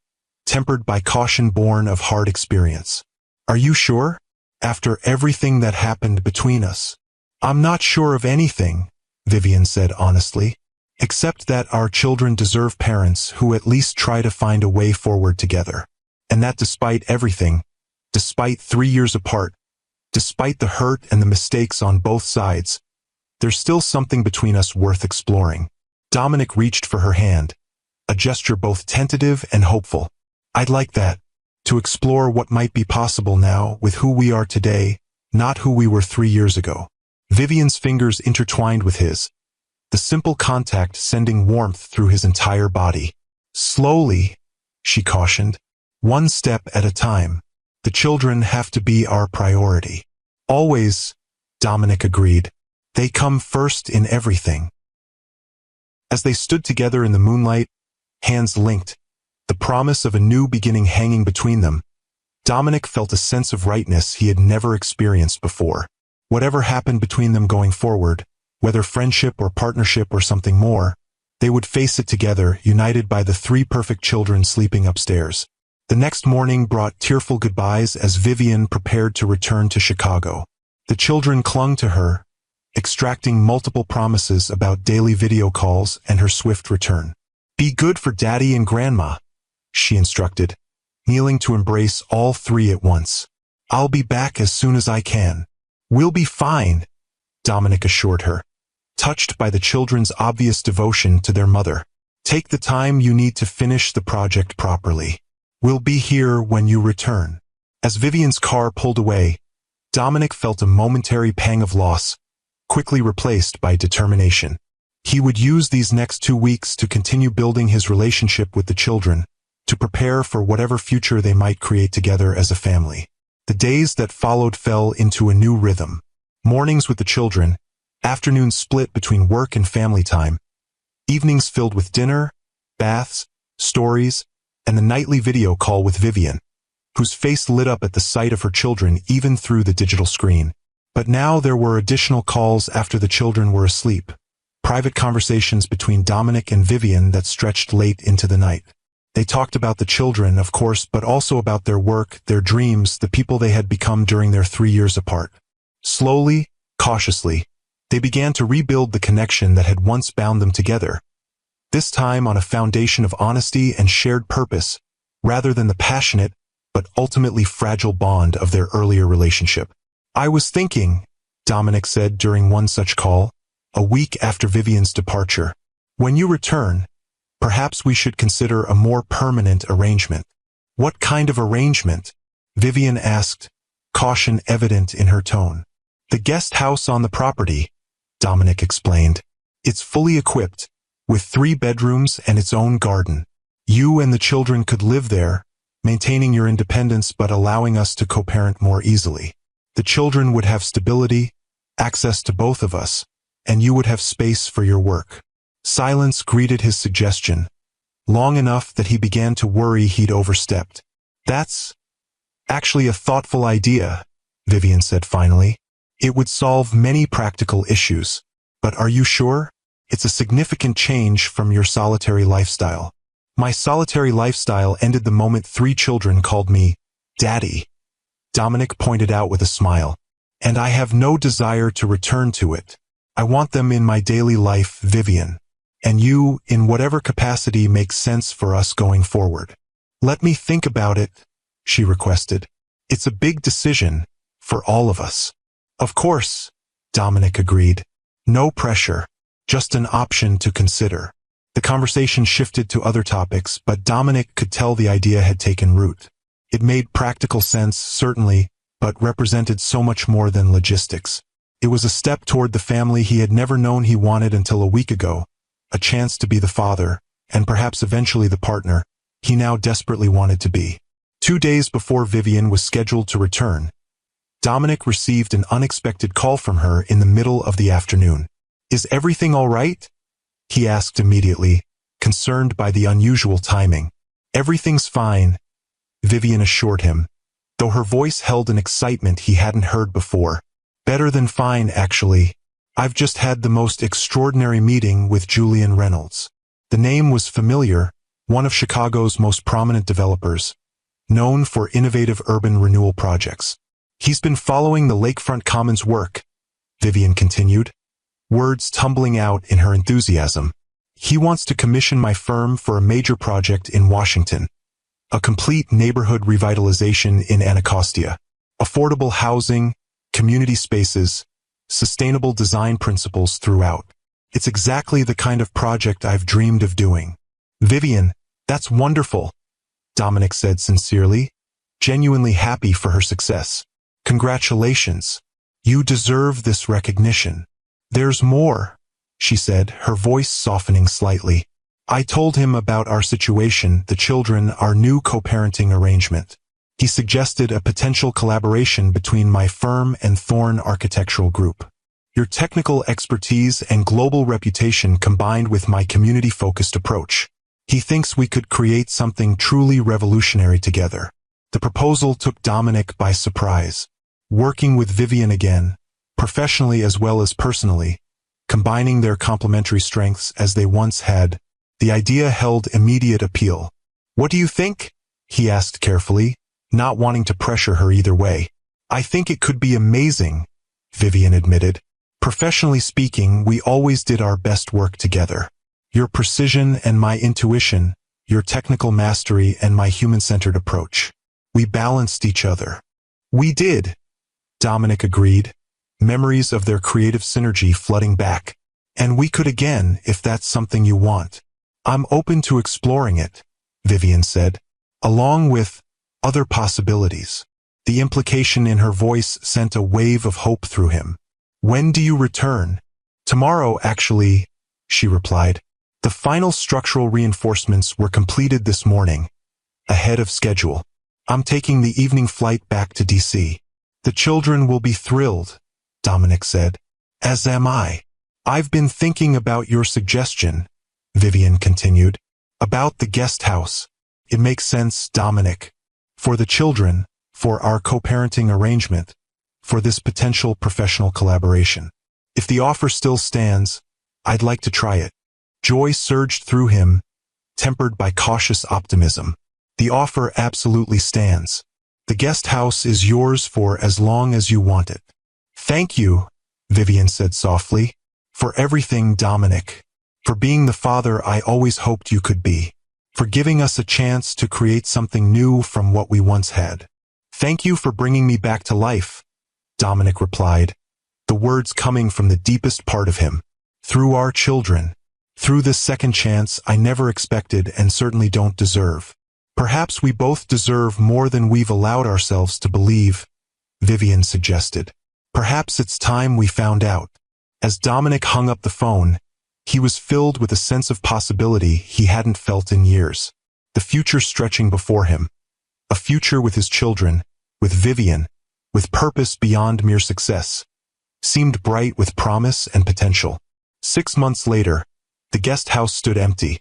tempered by caution born of hard experience. Are you sure? After everything that happened between us? I'm not sure of anything, Vivian said honestly, except that our children deserve parents who at least try to find a way forward together. And that despite everything, despite 3 years apart, despite the hurt and the mistakes on both sides, there's still something between us worth exploring. Dominic reached for her hand, a gesture both tentative and hopeful. I'd like that, to explore what might be possible now with who we are today, not who we were 3 years ago. Vivian's fingers intertwined with his, the simple contact sending warmth through his entire body. Slowly, she cautioned, one step at a time. The children have to be our priority. Always, Dominic agreed. They come first in everything. As they stood together in the moonlight, hands linked, the promise of a new beginning hanging between them, Dominic felt a sense of rightness he had never experienced before. Whatever happened between them going forward, whether friendship or partnership or something more, they would face it together, united by the 3 perfect children sleeping upstairs. The next morning brought tearful goodbyes as Vivian prepared to return to Chicago. The children clung to her, extracting multiple promises about daily video calls and her swift return. Be good for Daddy and Grandma, she instructed, kneeling to embrace all 3 at once. I'll be back as soon as I can. We'll be fine, Dominic assured her, touched by the children's obvious devotion to their mother. Take the time you need to finish the project properly. We'll be here when you return. As Vivian's car pulled away, Dominic felt a momentary pang of loss, quickly replaced by determination. He would use these next 2 weeks to continue building his relationship with the children, to prepare for whatever future they might create together as a family. The days that followed fell into a new rhythm. Mornings with the children, afternoons split between work and family time, evenings filled with dinner, baths, stories, and the nightly video call with Vivian, whose face lit up at the sight of her children even through the digital screen. But now there were additional calls after the children were asleep, private conversations between Dominic and Vivian that stretched late into the night. They talked about the children, of course, but also about their work, their dreams, the people they had become during their 3 years apart. Slowly, cautiously, they began to rebuild the connection that had once bound them together, this time on a foundation of honesty and shared purpose, rather than the passionate, but ultimately fragile bond of their earlier relationship. I was thinking, Dominic said during one such call, a week after Vivian's departure, when you return, perhaps we should consider a more permanent arrangement. What kind of arrangement? Vivian asked, caution evident in her tone. The guest house on the property, Dominic explained. It's fully equipped, with 3 bedrooms and its own garden. You and the children could live there, maintaining your independence but allowing us to co-parent more easily. The children would have stability, access to both of us, and you would have space for your work. Silence greeted his suggestion, long enough that he began to worry he'd overstepped. That's actually a thoughtful idea, Vivian said finally. It would solve many practical issues. But are you sure? It's a significant change from your solitary lifestyle. My solitary lifestyle ended the moment 3 children called me Daddy, Dominic pointed out with a smile. And I have no desire to return to it. I want them in my daily life, Vivian. And you, in whatever capacity makes sense for us going forward. Let me think about it, she requested. It's a big decision, for all of us. Of course, Dominic agreed. No pressure, just an option to consider. The conversation shifted to other topics, but Dominic could tell the idea had taken root. It made practical sense, certainly, but represented so much more than logistics. It was a step toward the family he had never known he wanted until a week ago, a chance to be the father, and perhaps eventually the partner, he now desperately wanted to be. 2 days before Vivian was scheduled to return, Dominic received an unexpected call from her in the middle of the afternoon. Is everything all right? He asked immediately, concerned by the unusual timing. Everything's fine, Vivian assured him, though her voice held an excitement he hadn't heard before. Better than fine, actually. I've just had the most extraordinary meeting with Julian Reynolds. The name was familiar, one of Chicago's most prominent developers, known for innovative urban renewal projects. He's been following the Lakefront Commons work, Vivian continued, words tumbling out in her enthusiasm. He wants to commission my firm for a major project in Washington. A complete neighborhood revitalization in Anacostia. Affordable housing, community spaces, sustainable design principles throughout. It's exactly the kind of project I've dreamed of doing. Vivian, that's wonderful, Dominic said sincerely, genuinely happy for her success. Congratulations. You deserve this recognition. There's more, she said, her voice softening slightly. I told him about our situation, the children, our new co-parenting arrangement. He suggested a potential collaboration between my firm and Thorn Architectural Group. Your technical expertise and global reputation combined with my community-focused approach. He thinks we could create something truly revolutionary together. The proposal took Dominic by surprise. Working with Vivian again, professionally as well as personally, combining their complementary strengths as they once had, the idea held immediate appeal. What do you think? He asked carefully, not wanting to pressure her either way. I think it could be amazing, Vivian admitted. Professionally speaking, we always did our best work together. Your precision and my intuition, your technical mastery and my human-centered approach. We balanced each other. We did, Dominic agreed, memories of their creative synergy flooding back. And we could again, if that's something you want. I'm open to exploring it, Vivian said, along with other possibilities. The implication in her voice sent a wave of hope through him. When do you return? Tomorrow, actually, she replied. The final structural reinforcements were completed this morning, ahead of schedule. I'm taking the evening flight back to D.C. The children will be thrilled, Dominic said. As am I. I've been thinking about your suggestion, Vivian continued, about the guest house. It makes sense, Dominic. For the children, for our co-parenting arrangement, for this potential professional collaboration. If the offer still stands, I'd like to try it. Joy surged through him, tempered by cautious optimism. The offer absolutely stands. The guest house is yours for as long as you want it. Thank you, Vivian said softly, for everything, Dominic. For being the father I always hoped you could be. For giving us a chance to create something new from what we once had. Thank you for bringing me back to life, Dominic replied, the words coming from the deepest part of him. Through our children. Through this second chance I never expected and certainly don't deserve. Perhaps we both deserve more than we've allowed ourselves to believe, Vivian suggested. Perhaps it's time we found out. As Dominic hung up the phone, he was filled with a sense of possibility he hadn't felt in years. The future stretching before him. A future with his children, with Vivian, with purpose beyond mere success. Seemed bright with promise and potential. 6 months later, the guest house stood empty.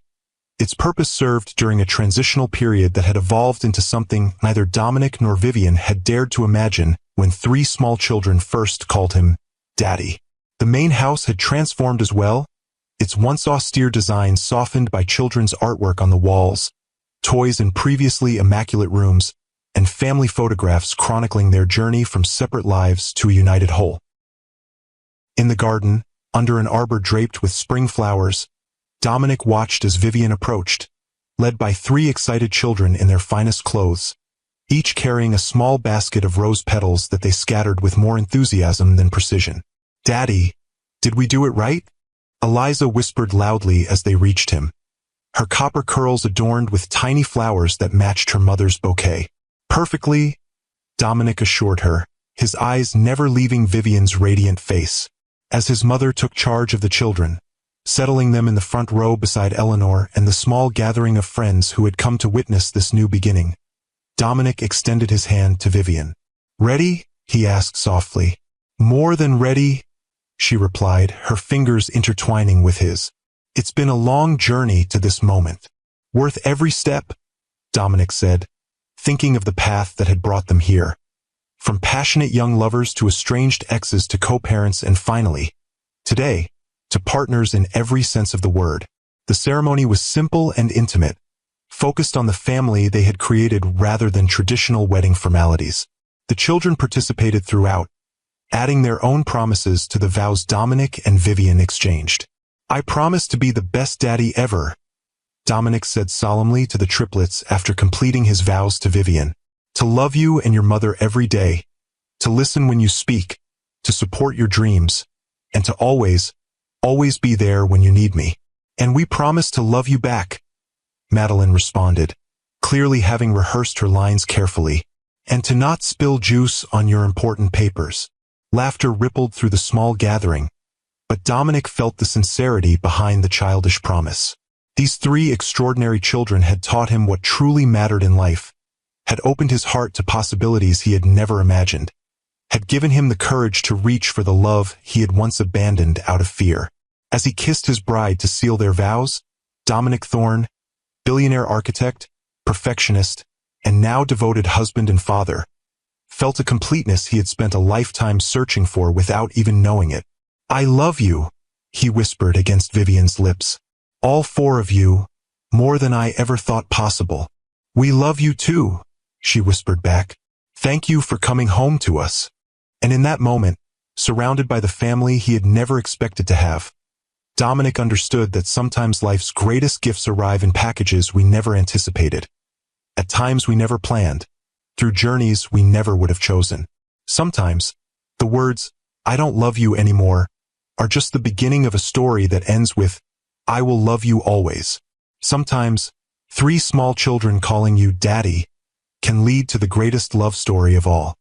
Its purpose served during a transitional period that had evolved into something neither Dominic nor Vivian had dared to imagine when 3 small children first called him Daddy. The main house had transformed as well, its once austere design softened by children's artwork on the walls, toys in previously immaculate rooms, and family photographs chronicling their journey from separate lives to a united whole. In the garden, under an arbor draped with spring flowers, Dominic watched as Vivian approached, led by 3 excited children in their finest clothes, each carrying a small basket of rose petals that they scattered with more enthusiasm than precision. "Daddy, did we do it right?" Eliza whispered loudly as they reached him, her copper curls adorned with tiny flowers that matched her mother's bouquet. "Perfectly," Dominic assured her, his eyes never leaving Vivian's radiant face. As his mother took charge of the children, settling them in the front row beside Eleanor and the small gathering of friends who had come to witness this new beginning, Dominic extended his hand to Vivian. "Ready?" he asked softly. "More than ready," she replied, her fingers intertwining with his. "It's been a long journey to this moment. Worth every step," Dominic said, thinking of the path that had brought them here. From passionate young lovers to estranged exes to co-parents and finally, today, to partners in every sense of the word. The ceremony was simple and intimate, focused on the family they had created rather than traditional wedding formalities. The children participated throughout, adding their own promises to the vows Dominic and Vivian exchanged. "I promise to be the best daddy ever," Dominic said solemnly to the triplets after completing his vows to Vivian. "To love you and your mother every day, to listen when you speak, to support your dreams, and to always be there when you need me. And we promise to love you back," Madeline responded, clearly having rehearsed her lines carefully. "And to not spill juice on your important papers." Laughter rippled through the small gathering, but Dominic felt the sincerity behind the childish promise. These 3 extraordinary children had taught him what truly mattered in life, had opened his heart to possibilities he had never imagined, had given him the courage to reach for the love he had once abandoned out of fear. As he kissed his bride to seal their vows, Dominic Thorne, billionaire architect, perfectionist, and now devoted husband and father, felt a completeness he had spent a lifetime searching for without even knowing it. "I love you," he whispered against Vivian's lips. "All 4 of you, more than I ever thought possible." "We love you too," she whispered back. "Thank you for coming home to us." And in that moment, surrounded by the family he had never expected to have, Dominic understood that sometimes life's greatest gifts arrive in packages we never anticipated, at times we never planned, through journeys we never would have chosen. Sometimes, the words, "I don't love you anymore," are just the beginning of a story that ends with, "I will love you always." Sometimes, 3 small children calling you daddy can lead to the greatest love story of all.